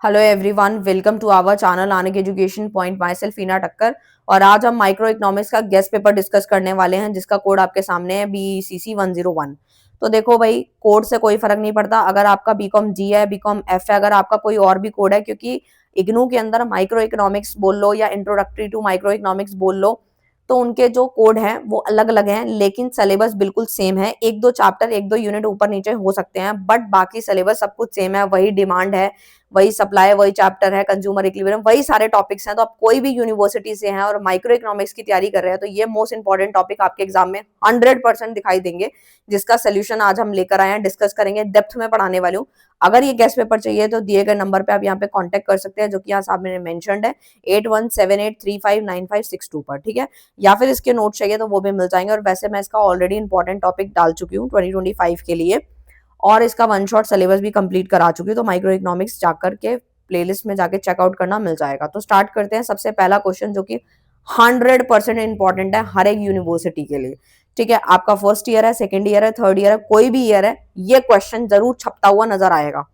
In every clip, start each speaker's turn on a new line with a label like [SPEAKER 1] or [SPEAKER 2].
[SPEAKER 1] Hello everyone, welcome to our channel Anik education point. Myself Ina Takkar. और आज हम microeconomics का गेस्ट पेपर डिस्कस करने वाले हैं जिसका कोड आपके सामने है BCC 101। तो देखो भाई, कोड से कोई फर्क नहीं पड़ता अगर आपका बीकॉम जी है, बीकॉम एफ है, अगर आपका कोई और भी कोड है, क्योंकि इग्नू के अंदर माइक्रो इकोनॉमिक्स बोल लो या इंट्रोडक्टरी टू माइक्रो इकोनॉमिक्स बोल लो, तो उनके जो कोड हैं वो अलग अलग हैं, लेकिन सिलेबस बिल्कुल सेम है। एक दो चैप्टर, एक दो यूनिट ऊपर नीचे हो सकते हैं, बट बाकी सिलेबस सब कुछ सेम है। वही डिमांड है, वही सप्लाई, वही चैप्टर है, कंज्यूमर इक्विलिब्रियम, वही सारे टॉपिक्स हैं। तो आप कोई भी यूनिवर्सिटी से हैं और माइक्रो इकोनॉमिक्स की तैयारी कर रहे हैं तो ये मोस्ट इंपॉर्टेंट टॉपिक आपके एग्जाम में 100% दिखाई देंगे, जिसका सोल्यूशन आज हम लेकर आए हैं, डिस्कस करेंगे, डेप्थ में पढ़ाने वाली हूँ। अगर ये गेस्ट पेपर चाहिए तो दिए गए नंबर पे आप यहाँ पे कांटेक्ट कर सकते हैं, जो कि यहाँ सामने मेंशन्ड है 8178359562 पर, ठीक है। या फिर इसके नोट चाहिए तो वो भी मिल जाएंगे। और वैसे मैं इसका ऑलरेडी इंपॉर्टेंट टॉपिक डाल चुकी हूँ 2025 के लिए, और इसका वन शॉट सिलेबस भी कंप्लीट करा चुकी हूँ। तो माइक्रो इकोनॉमिक्स जाकर के प्लेलिस्ट में जाके चेकआउट करना मिल जाएगा। तो स्टार्ट करते हैं। सबसे पहला क्वेश्चन जो कि 100% इंपॉर्टेंट है हर एक यूनिवर्सिटी के लिए, ठीक है। आपका फर्स्ट ईयर है, सेकेंड ईयर है, थर्ड ईयर है, कोई भी ईयर है, ये क्वेश्चन जरूर छपता हुआ नजर आएगा।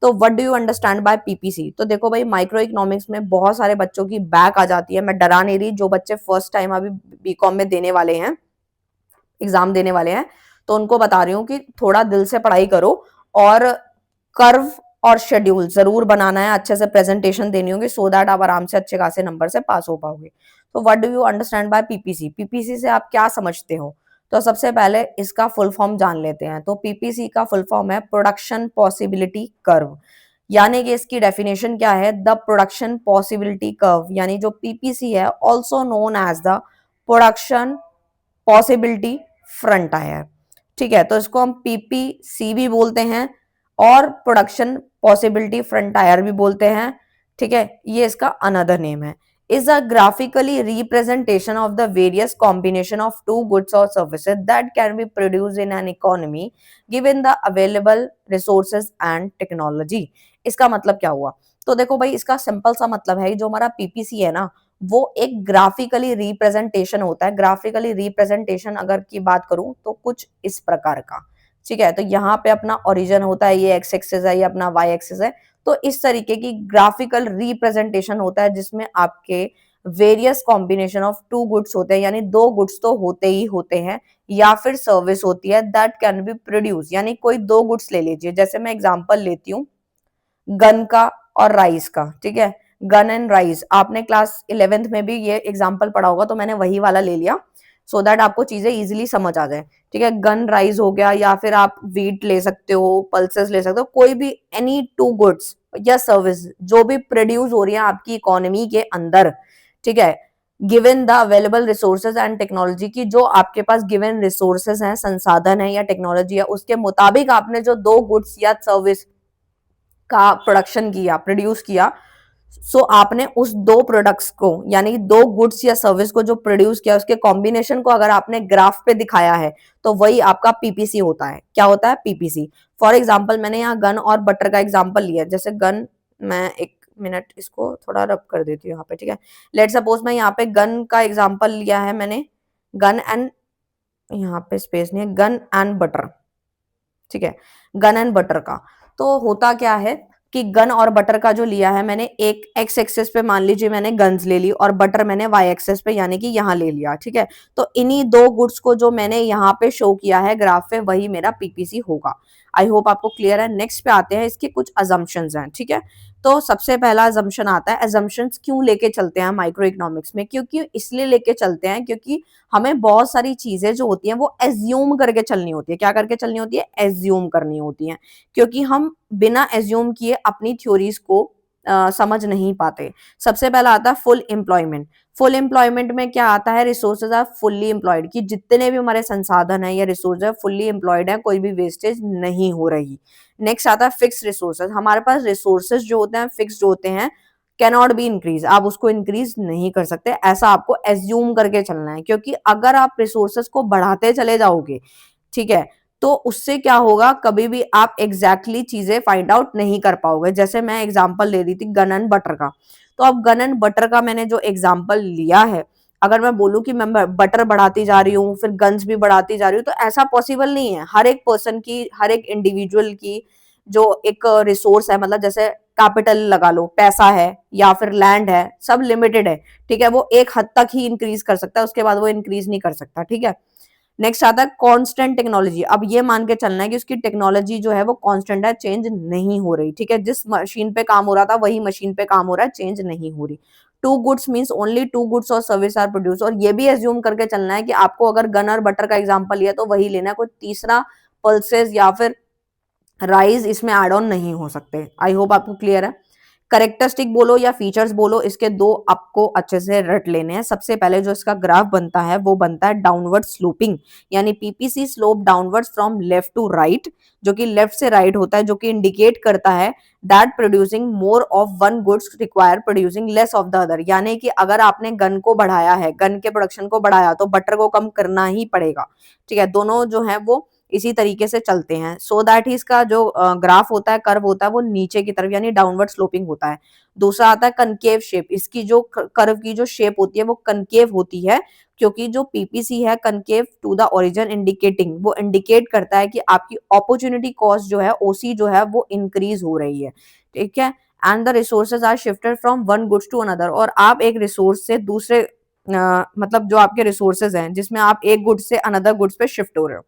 [SPEAKER 1] तो what do you understand by PPC? तो देखो भाई, माइक्रो इकोनॉमिक्स में बहुत सारे बच्चों की बैक आ जाती है। मैं डरा नहीं रही, जो बच्चे फर्स्ट टाइम अभी बीकॉम में देने वाले हैं, एग्जाम देने वाले हैं, तो उनको बता रही हूँ कि थोड़ा दिल से पढ़ाई करो और कर्व और शेड्यूल जरूर बनाना है, अच्छे से प्रेजेंटेशन देनी होगी, सो दैट आप आराम से अच्छे खासे नंबर से पास हो पाओगे। तो what do you understand by PPC? PPC से आप क्या समझते हो? तो सबसे पहले इसका फुल फॉर्म जान लेते हैं। तो पीपीसी का फुल फॉर्म है प्रोडक्शन पॉसिबिलिटी कर्व। यानी कि इसकी डेफिनेशन क्या है? द प्रोडक्शन पॉसिबिलिटी कर्व, यानी जो पीपीसी है also known as the production possibility frontier, ठीक है। तो इसको हम पीपीसी भी बोलते हैं और प्रोडक्शन पॉसिबिलिटी फ्रंट टायर भी बोलते हैं, ठीक है। ये इसका अनदर नेम है। Is a graphically representation of the various combination of two goods और services that can be produce in an economy given the available resources and technology. इसका मतलब क्या हुआ? तो देखो भाई, इसका सिंपल सा मतलब है, जो हमारा पीपीसी है ना, वो एक ग्राफिकली रिप्रेजेंटेशन होता है। ग्राफिकली रिप्रेजेंटेशन अगर की बात करूं तो कुछ इस प्रकार का, ठीक है। तो यहाँ पे अपना ओरिजिन होता है, ये एक्स एक्सिस है, ये अपना वाई एक्सिस है। तो इस तरीके की ग्राफिकल रिप्रेजेंटेशन होता है जिसमें आपके various combination of two goods होते हैं, यानी दो गुड्स तो होते ही होते हैं, या फिर सर्विस होती है, दैट कैन बी प्रोड्यूस। यानी कोई दो गुड्स ले लीजिए, जैसे मैं एग्जांपल लेती हूँ गन का और राइस का, ठीक है। गन एंड राइस, आपने क्लास 11th में भी ये एग्जांपल पढ़ा होगा, तो मैंने वही वाला ले लिया सो दैट आपको चीजें इजीली समझ आ जाए, ठीक है। गन राइस हो गया, या फिर आप वीट ले सकते हो, पल्सेस ले सकते हो, कोई भी एनी टू गुड्स या सर्विस जो भी प्रोड्यूस हो रही है आपकी इकोनॉमी के अंदर, ठीक है, given the available resources and technology, की जो आपके पास गिवन रिसोर्सेज हैं, संसाधन है या टेक्नोलॉजी है, उसके मुताबिक आपने जो दो गुड्स या सर्विस का प्रोडक्शन किया, प्रोड्यूस किया, सो आपने उस दो प्रोडक्ट्स को, यानी दो गुड्स या सर्विस को जो प्रोड्यूस किया, उसके कॉम्बिनेशन को अगर आपने ग्राफ पे दिखाया है तो वही आपका पीपीसी होता है। क्या होता है? पीपीसी। फॉर एग्जांपल, मैंने यहाँ गन और बटर का एग्जांपल लिया, जैसे गन, मैं एक मिनट इसको थोड़ा रब कर देती हूँ यहाँ पे, ठीक है। लेट सपोज मैं यहाँ पे गन का एग्जांपल लिया है मैंने, गन एंड, यहाँ पे स्पेस नहीं है, गन एंड बटर, ठीक है, गन एंड बटर का। तो होता क्या है कि गन और बटर का जो लिया है मैंने, एक एक्स एक्सेस पे मान लीजिए मैंने गन्स ले ली और बटर मैंने वाई एक्सेस पे यानी कि यहाँ ले लिया, ठीक है। तो इन्हीं दो गुड्स को जो मैंने यहाँ पे शो किया है ग्राफ पे, वही मेरा पीपीसी होगा। आई होप आपको क्लियर है। नेक्स्ट पे आते हैं, इसके कुछ अजम्पशंस हैं, ठीक है। तो सबसे पहला अजम्पशन आता है, अजम्पशंस क्यों लेके चलते हैं माइक्रो इकोनॉमिक्स में? क्योंकि इसलिए लेके चलते हैं क्योंकि हमें बहुत सारी चीजें जो होती हैं वो एज्यूम करके चलनी होती है। क्या करके चलनी होती है? एज्यूम करनी होती है, क्योंकि हम बिना एज्यूम किए अपनी थ्योरीज को समझ नहीं पाते। सबसे पहला आता है फुल एम्प्लॉयमेंट। फुल एम्प्लॉयमेंट में क्या आता है? रिसोर्सेज आर फुल्ली एम्प्लॉयड, कि जितने भी हमारे संसाधन है या रिसोर्स है फुल्ली एम्प्लॉयड है, कोई भी वेस्टेज नहीं हो रही। नेक्स्ट आता है फिक्स रिसोर्सेज। हमारे पास रिसोर्सेज जो होते हैं फिक्स्ड होते हैं, कैन नॉट बी इंक्रीज, आप उसको इंक्रीज नहीं कर सकते, ऐसा आपको एज्यूम करके चलना है। क्योंकि अगर आप रिसोर्सेज को बढ़ाते चले जाओगे, ठीक है, तो उससे क्या होगा, कभी भी आप एग्जैक्टली चीजें फाइंड आउट नहीं कर पाओगे। जैसे मैं एग्जांपल ले रही थी गन एंड बटर का, तो अब गन एंड बटर का मैंने जो एग्जांपल लिया है, अगर मैं बोलूं कि मैं बटर बढ़ाती जा रही हूँ फिर गन्स भी बढ़ाती जा रही हूँ, तो ऐसा पॉसिबल नहीं है। हर एक पर्सन की, हर एक इंडिविजुअल की जो एक रिसोर्स है, मतलब जैसे कैपिटल लगा लो, पैसा है या फिर लैंड है, सब लिमिटेड है, ठीक है, वो एक हद तक ही इंक्रीज कर सकता है, उसके बाद वो इंक्रीज नहीं कर सकता, ठीक है। नेक्स्ट आता है कांस्टेंट टेक्नोलॉजी। अब ये मान के चलना है कि उसकी टेक्नोलॉजी जो है वो कांस्टेंट है, चेंज नहीं हो रही, ठीक है, जिस मशीन पे काम हो रहा था वही मशीन पे काम हो रहा है, चेंज नहीं हो रही। Two goods means only two goods और सर्विस आर प्रोड्यूस, और ये भी एज्यूम करके चलना है कि आपको अगर गन और बटर का एग्जांपल लिया तो वही लेना है, कोई तीसरा पल्सेस या फिर राइज इसमें एड ऑन नहीं हो सकते। आई होप आपको क्लियर है। करेक्टरिस्टिक बोलो या फीचर्स बोलो, इसके दो आपको अच्छे से रट लेने हैं। सबसे पहले जो इसका ग्राफ बनता है वो बनता है डाउनवर्ड स्लोपिंग, यानी PPC slope downwards from left to right, जो कि लेफ्ट से राइट होता है, जो कि इंडिकेट करता है that producing more of one goods require producing less of the other, यानी कि अगर आपने गन को बढ़ाया है, गन के प्रोडक्शन को बढ़ाया तो बटर को कम करना ही पड़ेगा, ठीक है, दोनों जो है वो इसी तरीके से चलते हैं। सो दैट ही इसका जो ग्राफ होता है, कर्व होता है, वो नीचे की तरफ यानी डाउनवर्ड स्लोपिंग होता है। दूसरा आता है कनकेव शेप, इसकी जो कर्व की जो शेप होती है वो कनकेव होती है, क्योंकि जो पीपीसी है concave to the origin indicating, वो इंडिकेट करता है कि आपकी अपॉर्चुनिटी कॉस्ट जो है, ओसी जो है वो इंक्रीज हो रही है, ठीक है। And the resources are shifted from one goods to another, और आप एक रिसोर्स से दूसरे मतलब जो आपके रिसोर्सेज हैं जिसमें आप एक गुड्स से अनदर गुड्स पे शिफ्ट हो रहे हो।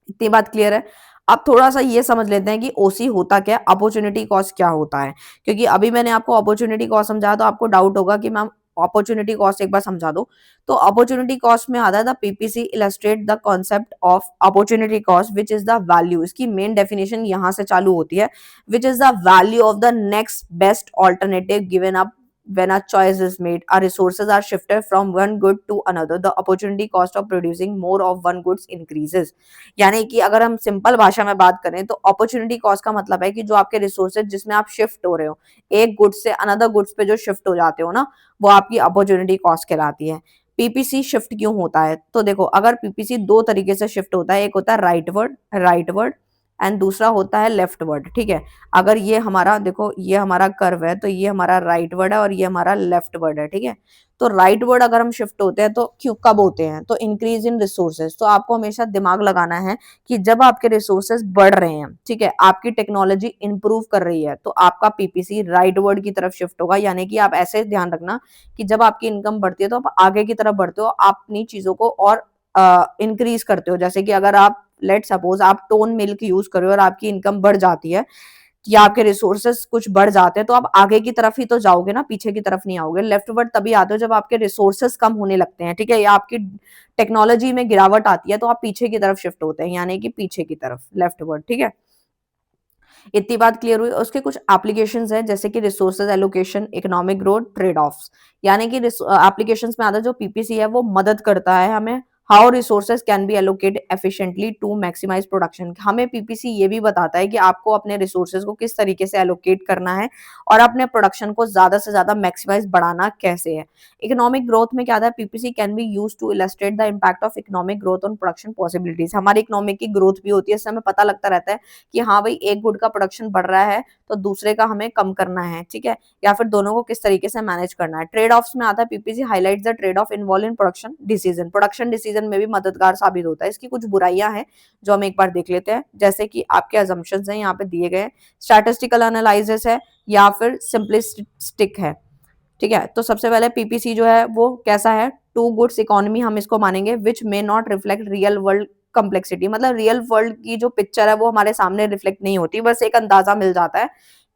[SPEAKER 1] इतनी बात क्लियर है। अब थोड़ा सा ये समझ लेते हैं कि ओसी होता क्या है, अपॉर्चुनिटी कॉस्ट क्या होता है, क्योंकि अभी मैंने आपको अपॉर्चुनिटी कॉस्ट समझाया तो आपको डाउट होगा कि मैम अपॉर्चुनिटी कॉस्ट एक बार समझा दो। तो अपॉर्चुनिटी कॉस्ट में आता है the PPC illustrate the concept of opportunity cost which is the value, इसकी मेन डेफिनेशन यहां से चालू होती है, which is the value of the next best alternative given up when a choice is made, our resources are shifted from one good to another, the opportunity cost of producing more of one goods increases। यानी कि अगर हम simple भाषा में बात करें तो opportunity cost का मतलब है कि जो आपके रिसोर्सेज जिसमें आप शिफ्ट हो रहे हो, एक गुड्स से अनदर गुड्स पे जो शिफ्ट हो जाते हो ना, वो आपकी अपॉर्चुनिटी कॉस्ट कहलाती है। पीपीसी शिफ्ट क्यों होता है, तो देखो अगर पीपीसी दो तरीके से शिफ्ट होता है, एक होता है राइटवर्ड एंड दूसरा होता है लेफ्टवर्ड, ठीक है। अगर ये हमारा देखो ये हमारा कर्व है, तो ये हमारा राइटवर्ड है और ये हमारा लेफ्टवर्ड है, ठीक है। तो राइटवर्ड अगर हम शिफ्ट होते हैं तो क्यों कब होते हैं, तो इंक्रीज इन रिसोर्सेज। तो आपको हमेशा दिमाग लगाना है कि जब आपके रिसोर्सेज बढ़ रहे हैं, ठीक है, आपकी टेक्नोलॉजी इंप्रूव कर रही है, तो आपका पीपीसी राइटवर्ड की तरफ शिफ्ट होगा। यानी कि आप ऐसे ध्यान रखना कि जब आपकी इनकम बढ़ती है तो आप आगे की तरफ बढ़ते हो, आप अपनी चीजों को और इंक्रीज करते हो। जैसे कि अगर आप लेट सपोज आप टोन मिल्क यूज कर रहे हो और आपकी इनकम बढ़ जाती है या आपके रिसोर्सेस कुछ बढ़ जाते हैं, तो आप आगे की तरफ ही तो जाओगे ना, पीछे की तरफ नहीं आओगे। लेफ्टवर्ड तभी आते हो जब आपके रिसोर्सेस कम होने लगते हैं, ठीक है, या आपकी टेक्नोलॉजी में गिरावट आती है तो आप पीछे की तरफ शिफ्ट होते हैं, यानी कि पीछे की तरफ लेफ्टवर्ड, ठीक है। इतनी बात क्लियर हुई। उसके कुछ एप्लीकेशंस हैं जैसे कि resources allocation, economic growth, trade offs, यानी कि एप्लीकेशंस में आता है जो पीपीसी है वो मदद करता है हमें how resources can be allocated efficiently to maximise production. हमें पीपीसी ये भी बताता है कि आपको अपने रिसोर्सेज को किस तरीके से एलोकेट करना है और अपने प्रोडक्शन को ज्यादा से ज्यादा मैक्सिमाइज बढ़ाना कैसे है। इकोनॉमिक ग्रोथ में क्या आता है, PPC can be use to illustrate the impact of economic growth on production possibilities. हमारी इकोनॉमिक की ग्रोथ भी होती है, इससे हमें पता लगता रहता है कि हाँ भाई एक गुड का प्रोडक्शन बढ़ रहा है तो दूसरे का हमें कम करना है, ठीक है, या फिर दोनों को किस तरीके से मैनेज करना है। ट्रेड ऑफ्स में आता है PPC highlights the trade off involve in production decision में भी मददगार साबित होता है। इसकी कुछ बुराइयां हैं जो हम एक बार देख लेते हैं, जैसे कि आपके अजम्पशंस हैं यहाँ पे दिए गए, स्टैटिस्टिकल एनालिसिस है या फिर सिंपलिस्टिक है, ठीक है। तो सबसे पहले पीपीसी जो है वो कैसा है, टू गुड्स इकोनॉमी हम इसको मानेंगे, which may not reflect real world complexity, मतलब रियल वर्ल्ड की जो पिक्चर है वो हमारे सामने रिफ्लेक्ट नहीं होती, बस एक अंदाजा मिल जाता है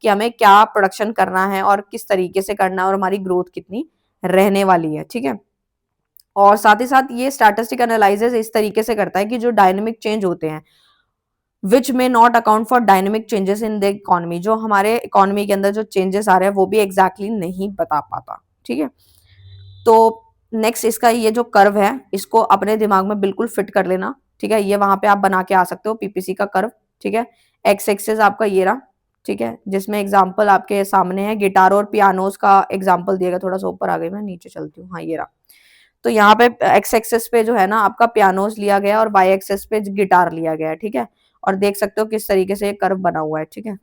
[SPEAKER 1] कि हमें क्या प्रोडक्शन करना है और किस तरीके से करना है और हमारी ग्रोथ कितनी रहने वाली है, ठीक है। और साथ ही साथ ये स्टैटिस्टिक एनालिसिस इस तरीके से करता है कि जो डायनेमिक चेंज होते हैं विच में not account for dynamic changes in the economy, जो हमारे इकोनॉमी के अंदर जो चेंजेस आ रहे हैं वो भी एग्जैक्टली नहीं बता पाता, ठीक है। तो नेक्स्ट इसका ये जो कर्व है इसको अपने दिमाग में बिल्कुल फिट कर लेना, ठीक है, ये वहां पे आप बना के आ सकते हो पीपीसी का कर्व, ठीक है। एक्स एक्सेस आपका ये रहा, ठीक है, जिसमें एग्जाम्पल आपके सामने है, गिटार और पियानोज का एग्जाम्पल दिएगा। थोड़ा सा ऊपर आ गई मैं, नीचे चलती हूँ, हाँ ये रहा। तो यहाँ पे एक्स एक्सेस पे जो है ना आपका पियानोज लिया गया और वाई एक्सेस पे गिटार लिया गया है, ठीक है। और देख सकते हो किस तरीके से ये कर्व बना हुआ है, ठीक है।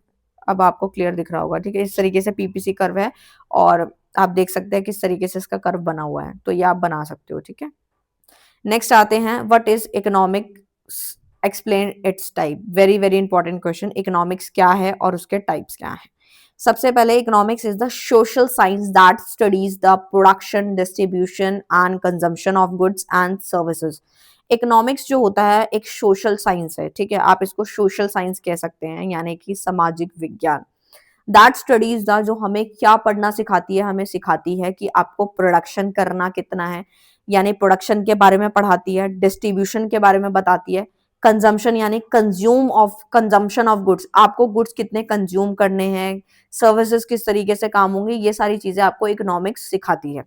[SPEAKER 1] अब आपको क्लियर दिख रहा होगा, ठीक है, इस तरीके से पीपीसी कर्व है और आप देख सकते हैं किस तरीके से इसका कर्व बना हुआ है, तो ये आप बना सकते हो, ठीक है। नेक्स्ट आते हैं what is economics, explain it's type, very very important question, economics क्या है और उसके टाइप्स क्या है। सबसे पहले economics is the social science that studies the production, distribution and consumption of goods and services. Economics जो होता है एक सोशल साइंस है, ठीक है, आप इसको सोशल साइंस कह सकते हैं, यानी कि सामाजिक विज्ञान। दैट स्टडीज द, जो हमें क्या पढ़ना सिखाती है, हमें सिखाती है कि आपको प्रोडक्शन करना कितना है, यानी प्रोडक्शन के बारे में पढ़ाती है, डिस्ट्रीब्यूशन के बारे में बताती है, कंजम्पशन यानी कंजम्पशन ऑफ गुड्स, आपको गुड्स कितने कंज्यूम करने हैं, सर्विसेज किस तरीके से काम होंगे, ये सारी चीजें आपको इकोनॉमिक्स सिखाती है।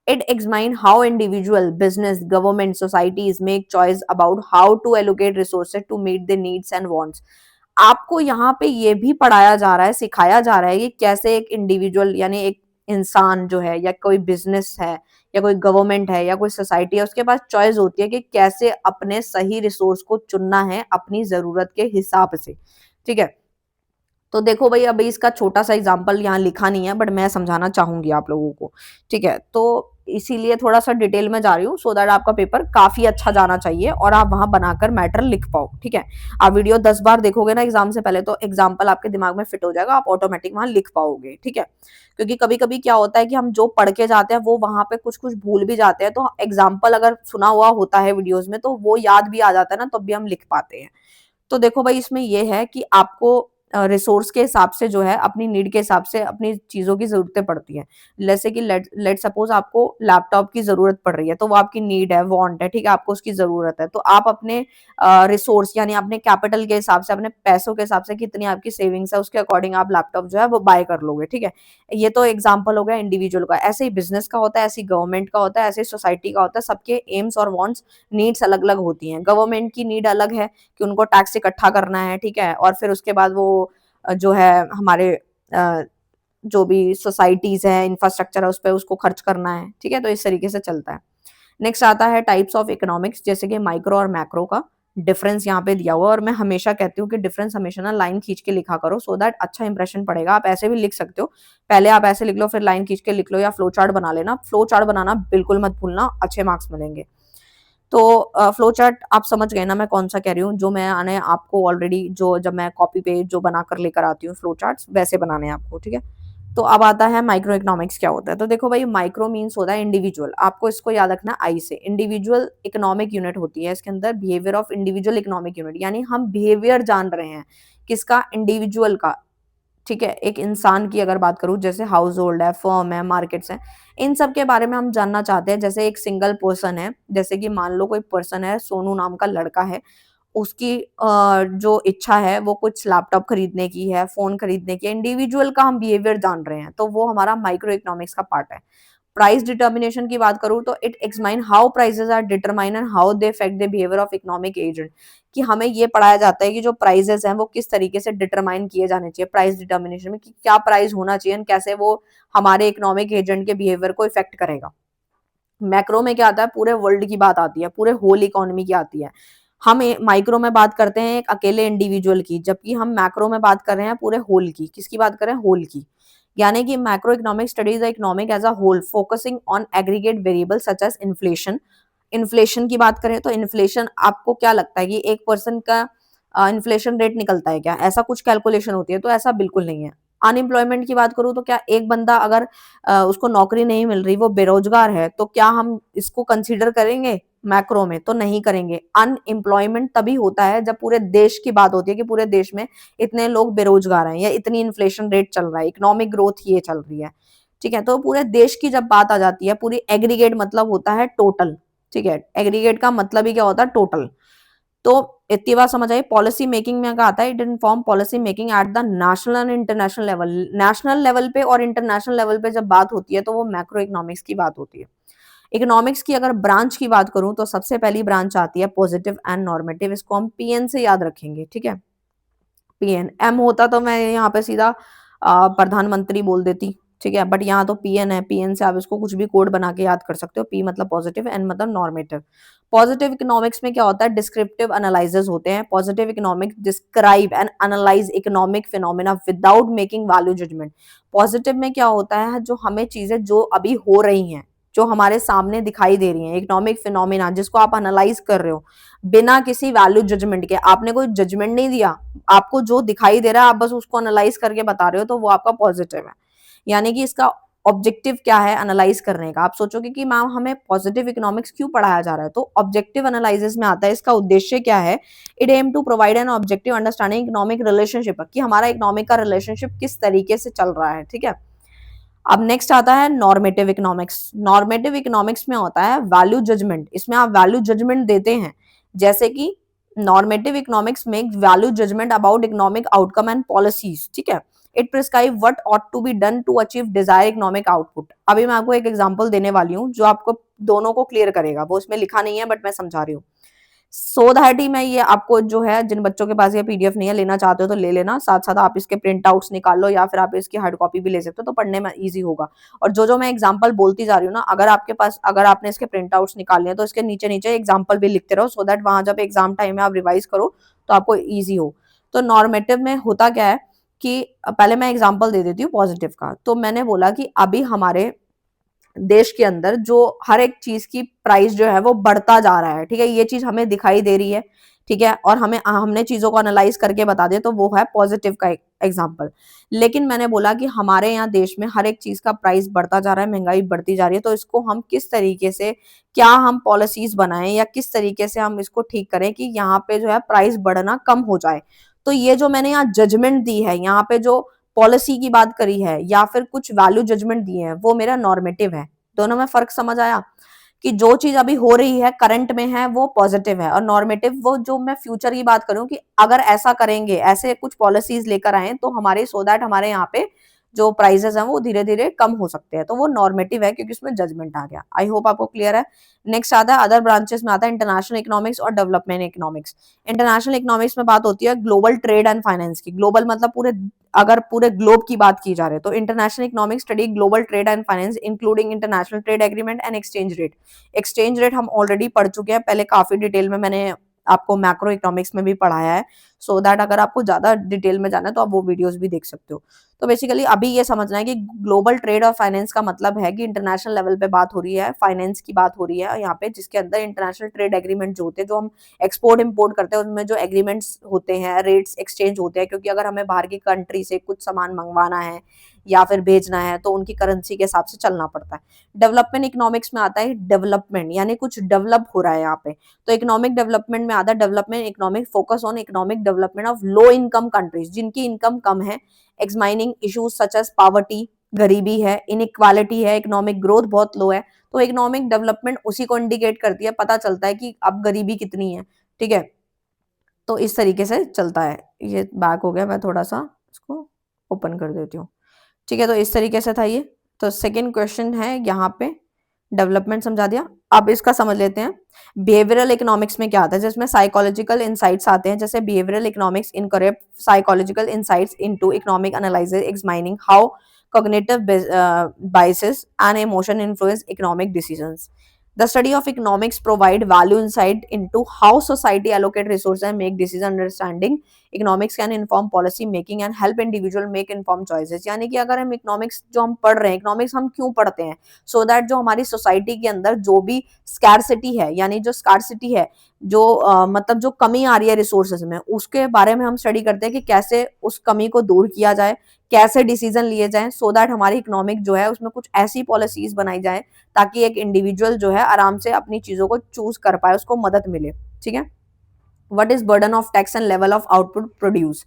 [SPEAKER 1] It examine how individual, business, government, societies make choice about how to allocate resources to meet the needs and wants. आपको यहाँ पे ये भी पढ़ाया जा रहा है, सिखाया जा रहा है कि कैसे एक इंडिविजुअल यानी एक इंसान जो है, या कोई बिजनेस है, या कोई गवर्नमेंट है, या कोई सोसाइटी है, उसके पास चॉइस होती है कि कैसे अपने सही रिसोर्स को चुनना है अपनी जरूरत के हिसाब से, ठीक है। तो देखो भाई, अभी इसका छोटा सा एग्जांपल यहाँ लिखा नहीं है, बट मैं समझाना चाहूंगी आप लोगों को, ठीक है। तो इसीलिए थोड़ा सा डिटेल में जा रही हूँ, सो दैट आपका पेपर काफी अच्छा जाना चाहिए और आप वहां बनाकर मैटर लिख पाओ, ठीक है। आप वीडियो 10 बार देखोगे ना एग्जाम से पहले, तो एग्जाम्पल आपके दिमाग में फिट हो जाएगा, आप ऑटोमेटिक वहां लिख पाओगे, ठीक है। क्योंकि कभी कभी क्या होता है कि हम जो पढ़ के जाते हैं वो वहां पे कुछ कुछ भूल भी जाते हैं, तो एग्जाम्पल अगर सुना हुआ होता है वीडियोज में तो वो याद भी आ जाता है ना, तब भी हम लिख पाते हैं। तो देखो भाई, इसमें ये है कि आपको रिसोर्स के हिसाब से जो है, अपनी नीड के हिसाब से अपनी चीजों की जरूरतें पड़ती हैं। जैसे कि लेट सपोज आपको लैपटॉप की जरूरत पड़ रही है, तो वो आपकी नीड है, वांट है, ठीक है, आपको उसकी जरूरत है, तो आप अपने रिसोर्स यानी अपने कैपिटल के हिसाब से, अपने पैसों के हिसाब से, कितनी आपकी सेविंग्स है, उसके अकॉर्डिंग आप लैपटॉप जो है वो बाय कर लोगे, ठीक है। ये तो एग्जाम्पल हो गया इंडिविजुअल का, ऐसे ही बिजनेस का होता है, ऐसे ही गवर्नमेंट का होता है, ऐसे ही सोसाइटी का होता है, सबके एम्स और वांट्स, नीड्स अलग अलग होती हैं। गवर्नमेंट की नीड अलग है कि उनको टैक्स इकट्ठा करना है, ठीक है, और फिर उसके बाद वो जो है हमारे जो भी सोसाइटीज है, इंफ्रास्ट्रक्चर है, उस पर उसको खर्च करना है, ठीक है। तो इस तरीके से चलता है। नेक्स्ट आता है टाइप्स ऑफ इकोनॉमिक्स, जैसे कि माइक्रो और मैक्रो का डिफरेंस यहाँ पे दिया हुआ है, और मैं हमेशा कहती हूँ कि डिफरेंस हमेशा ना लाइन खींच के लिखा करो, सो दैट अच्छा इंप्रेशन पड़ेगा। आप ऐसे भी लिख सकते हो, पहले आप ऐसे लिख लो, फिर लाइन खींच के लिख लो, या फ्लो चार्ट बना लेना। फ्लो चार्ट बनाना बिल्कुल मत भूलना, अच्छे मार्क्स मिलेंगे। तो फ्लो चार्ट आप समझ गए ना मैं कौन सा कह रही हूँ, जो मैंने आपको ऑलरेडी, जो जब मैं कॉपी पे जो बनाकर लेकर आती हूँ फ्लो चार्ट्स, वैसे बनाने हैं आपको, ठीक है। तो अब आता है माइक्रो इकोनॉमिक्स क्या होता है। तो देखो भाई, माइक्रो मीन्स होता है इंडिविजुअल, आपको इसको याद रखना आई से। इंडिविजुअल इकोनॉमिक यूनिट होती है, इसके अंदर behaviour of individual economic unit, यानी हम बिहेवियर जान रहे हैं किसका, इंडिविजुअल का, ठीक है। एक इंसान की अगर बात करूं, जैसे हाउस होल्ड है, फर्म है, मार्केट्स हैं, इन सब के बारे में हम जानना चाहते हैं। जैसे एक सिंगल पर्सन है, जैसे कि मान लो कोई पर्सन है, सोनू नाम का लड़का है, उसकी जो इच्छा है वो कुछ लैपटॉप खरीदने की है, फोन खरीदने की है, इंडिविजुअल का हम बिहेवियर जान रहे हैं, तो वो हमारा माइक्रो इकोनॉमिक्स का पार्ट है। प्राइस डिटर्मिनेशन की बात करूं, तो it examine how prices are determine and how they affect the behaviour of economic agent, कि हमें ये पढ़ाया जाता है कि जो प्राइसेस हैं वो किस तरीके से डिटरमाइन किए जाने चाहिए प्राइस डिटर्मिनेशन में, कि क्या प्राइस होना चाहिए और कैसे वो हमारे इकोनॉमिक एजेंट के बिहेवियर को इफेक्ट करेगा। मैक्रो में क्या आता है, पूरे वर्ल्ड की बात आती है, पूरे होल इकोनॉमी की आती है। हम माइक्रो में बात करते हैं एक अकेले इंडिविजुअल की, जबकि हम मैक्रो में बात कर रहे हैं पूरे होल की। किसकी बात कर रहे हैं, होल की। यानी कि macroeconomic studies the economic as a whole, focusing on aggregate variable such as inflation. Inflation की बात करें तो इन्फ्लेशन, आपको क्या लगता है कि एक पर्सन का इन्फ्लेशन रेट निकलता है क्या, ऐसा कुछ कैलकुलेशन होती है? तो ऐसा बिल्कुल नहीं है। अनएम्प्लॉयमेंट की बात करूं तो क्या एक बंदा अगर उसको नौकरी नहीं मिल रही, वो बेरोजगार है, तो क्या हम इसको कंसीडर करेंगे मैक्रो में? तो नहीं करेंगे। अनएम्प्लॉयमेंट तभी होता है जब पूरे देश की बात होती है कि पूरे देश में इतने लोग बेरोजगार हैं, या इतनी इन्फ्लेशन रेट चल रहा है, इकोनॉमिक ग्रोथ ये चल रही है, ठीक है। तो पूरे देश की जब बात आ जाती है, पूरी एग्रीगेट मतलब होता है टोटल, ठीक है। एग्रीगेट का मतलब ही क्या होता है, टोटल। तो इतनी बात समझ आई। पॉलिसी मेकिंग में क्या आता है, it inform policy making at the national and international level. National level पे और इंटरनेशनल लेवल पे जब बात होती है तो वो मैक्रो इकोनॉमिक्स की बात होती है। इकोनॉमिक्स की अगर ब्रांच की बात करूं तो सबसे पहली ब्रांच आती है पॉजिटिव एंड नॉर्मेटिव, इसको हम पीएन से याद रखेंगे, ठीक है। पीएन, एम होता तो मैं यहाँ पे सीधा प्रधानमंत्री बोल देती, ठीक है, बट यहाँ तो पीएन है। पीएन से आप इसको कुछ भी कोड बना के याद कर सकते हो। पी मतलब पॉजिटिव, एन मतलब नॉर्मेटिव। पॉजिटिव इकोनॉमिक्स में क्या होता है, डिस्क्रिप्टिव एनालिसिस होते हैं। Positive economics describe and analyse economic phenomena without making value judgement. Positive में क्या होता है, जो हमें चीजें जो अभी हो रही हैं, जो हमारे सामने दिखाई दे रही हैं, इकोनॉमिक फिनोमिना जिसको आप एनालाइज कर रहे हो बिना किसी वैल्यू जजमेंट के, आपने कोई जजमेंट नहीं दिया, आपको जो दिखाई दे रहा है आप बस उसको एनालाइज करके बता रहे हो, तो वो आपका पॉजिटिव है। यानी कि इसका ऑब्जेक्टिव क्या है एनालाइज करने का। आप सोचोगे कि मैम हमें पॉजिटिव इकोनॉमिक्स क्यों पढ़ाया जा रहा है, तो ऑब्जेक्टिव एनालिसिस में आता है। इसका उद्देश्य क्या है, it aim to provide an objective understanding economic relationship, कि हमारा इकोनॉमिक का रिलेशनशिप किस तरीके से चल रहा है, ठीक है। अब नेक्स्ट आता है नॉर्मेटिव इकोनॉमिक्स। नॉर्मेटिव इकोनॉमिक्स में होता है वैल्यू जजमेंट, इसमें आप वैल्यू जजमेंट देते हैं, जैसे कि normative economics make value judgement about economic outcome and policies, ठीक है। It prescribe what ought to be done to achieve desire economic output. अभी मैं आपको एक एग्जांपल देने वाली हूँ जो आपको दोनों को क्लियर करेगा, वो इसमें लिखा नहीं है बट मैं समझा रही हूँ। सो दैट ही मैं ये आपको जो है, जिन बच्चों के पास ये पीडीएफ नहीं है, लेना चाहते हो तो ले लेना, साथ साथ आप इसके प्रिंट आउट्स निकाल लो या फिर आप इसकी हार्ड कॉपी भी ले सकते हो, तो पढ़ने में इजी होगा। और जो जो मैं एग्जांपल बोलती जा रही हूँ ना, अगर आपके पास, अगर आपने इसके प्रिंट आउट्स निकालने हैं तो इसके नीचे नीचे एग्जाम्पल भी लिखते रहो, सो दैट वहां जब एग्जाम टाइम में आप रिवाइज करो तो आपको ईजी हो। तो नॉर्मेटिव में होता क्या है कि पहले मैं एग्जाम्पल दे देती हूँ पॉजिटिव का। तो मैंने बोला कि अभी हमारे देश के अंदर जो हर एक चीज की प्राइस जो है वो बढ़ता जा रहा है, ठीक है, ये चीज हमें दिखाई दे रही है, ठीक है, और हमने चीजों को एनालाइज करके बता दिया, तो वो है पॉजिटिव का एग्जांपल। लेकिन मैंने बोला कि हमारे यहाँ देश में हर एक चीज का प्राइस बढ़ता जा रहा है, महंगाई बढ़ती जा रही है, तो इसको हम किस तरीके से, क्या हम पॉलिसीज बनाएं या किस तरीके से हम इसको ठीक करें कि यहाँ पे जो है प्राइस बढ़ना कम हो जाए। तो ये जो मैंने यहाँ जजमेंट दी है, यहाँ पे जो पॉलिसी की बात करी है या फिर कुछ वैल्यू जजमेंट दिए हैं, वो मेरा नॉर्मेटिव है। दोनों में फर्क समझ आया कि जो चीज अभी हो रही है, करंट में है, वो पॉजिटिव है, और नॉर्मेटिव वो जो मैं फ्यूचर की बात करूं कि अगर ऐसा करेंगे, ऐसे कुछ पॉलिसीज लेकर आए तो हमारे, सो दैट हमारे यहाँ पे जो प्राइसेस हैं वो धीरे धीरे कम हो सकते हैं, तो वो नॉर्मेटिव है क्योंकि उसमें जजमेंट आ गया। आई होप आपको क्लियर है। नेक्स्ट आता है अदर ब्रांचेस में, आता है इंटरनेशनल इकोनॉमिक्स और डेवलपमेंट इकोनॉमिक्स। इंटरनेशनल इकोनॉमिक्स में बात होती है ग्लोबल ट्रेड एंड फाइनेंस की। ग्लोबल मतलब पूरे, अगर पूरे ग्लोब की बात की जा रही है तो international economics study global trade and finance including international trade agreement and exchange rate. Exchange rate हम ऑलरेडी पढ़ चुके हैं पहले, काफी डिटेल में मैंने आपको मैक्रो इकोनॉमिक्स में भी पढ़ाया है, सो दैट अगर आपको ज्यादा डिटेल में जाना है तो आप वो वीडियोस भी देख सकते हो। तो बेसिकली अभी ये समझना है कि ग्लोबल ट्रेड और फाइनेंस का मतलब है कि इंटरनेशनल लेवल पे बात हो रही है, फाइनेंस की बात हो रही है यहाँ पे, जिसके अंदर इंटरनेशनल ट्रेड एग्रीमेंट जो होते हैं, जो हम एक्सपोर्ट इम्पोर्ट करते हैं, उनमें जो एग्रीमेंट्स होते हैं, रेट्स एक्सचेंज होते हैं, क्योंकि अगर हमें बाहर की कंट्री से कुछ सामान मंगवाना है या फिर भेजना है तो उनकी करेंसी के हिसाब से चलना पड़ता है। डेवलपमेंट इकोनॉमिक्स में आता है डेवलपमेंट, यानी कुछ डेवलप हो रहा है यहाँ पे। तो इकोनॉमिक डेवलपमेंट में आता है development economic focus on economic development of low income countries, जिनकी इनकम कम है, एक्समाइनिंग इश्यूज सच एज पॉवर्टी, गरीबी है, इनइक्वालिटी है, इकोनॉमिक ग्रोथ बहुत लो है। तो इकोनॉमिक डेवलपमेंट उसी को इंडिकेट करती है, पता चलता है कि अब गरीबी कितनी है, ठीक है। तो इस तरीके से चलता है। ये बैक हो गया, मैं थोड़ा सा इसको ओपन कर देती हूँ, ठीक है। तो इस तरीके से था ये। तो सेकंड क्वेश्चन है यहाँ पे, डेवलपमेंट समझा दिया। अब इसका समझ लेते हैं बिहेवियरल इकोनॉमिक्स में क्या आता है, जिसमें साइकोलॉजिकल इनसाइट्स आते हैं, जैसे behavioural economics incorrect psychological insights into economic analysis examining how cognitive biases and emotion influence economic decisions. The study of economics provide value insight into how society allocate resources and make decision. Understanding economics can inform policy making and help individual make informed choices. यानी कि अगर हम economics जो हम पढ़ रहे हैं, economics हम क्यों पढ़ते हैं, सो दैट जो हमारी सोसाइटी के अंदर जो भी स्कैरसिटी है, यानी जो स्कैरसिटी है, जो मतलब जो कमी आ रही है रिसोर्सेज में, उसके बारे में हम स्टडी करते हैं कि कैसे उस कमी को दूर किया जाए, कैसे डिसीजन लिए जाएं, सो दैट हमारी इकोनॉमिक जो है उसमें कुछ ऐसी पॉलिसीज बनाई जाए ताकि एक इंडिविजुअल जो है आराम से अपनी चीजों को चूज कर पाए, उसको मदद मिले, ठीक है। What is burden of tax and level of output produce.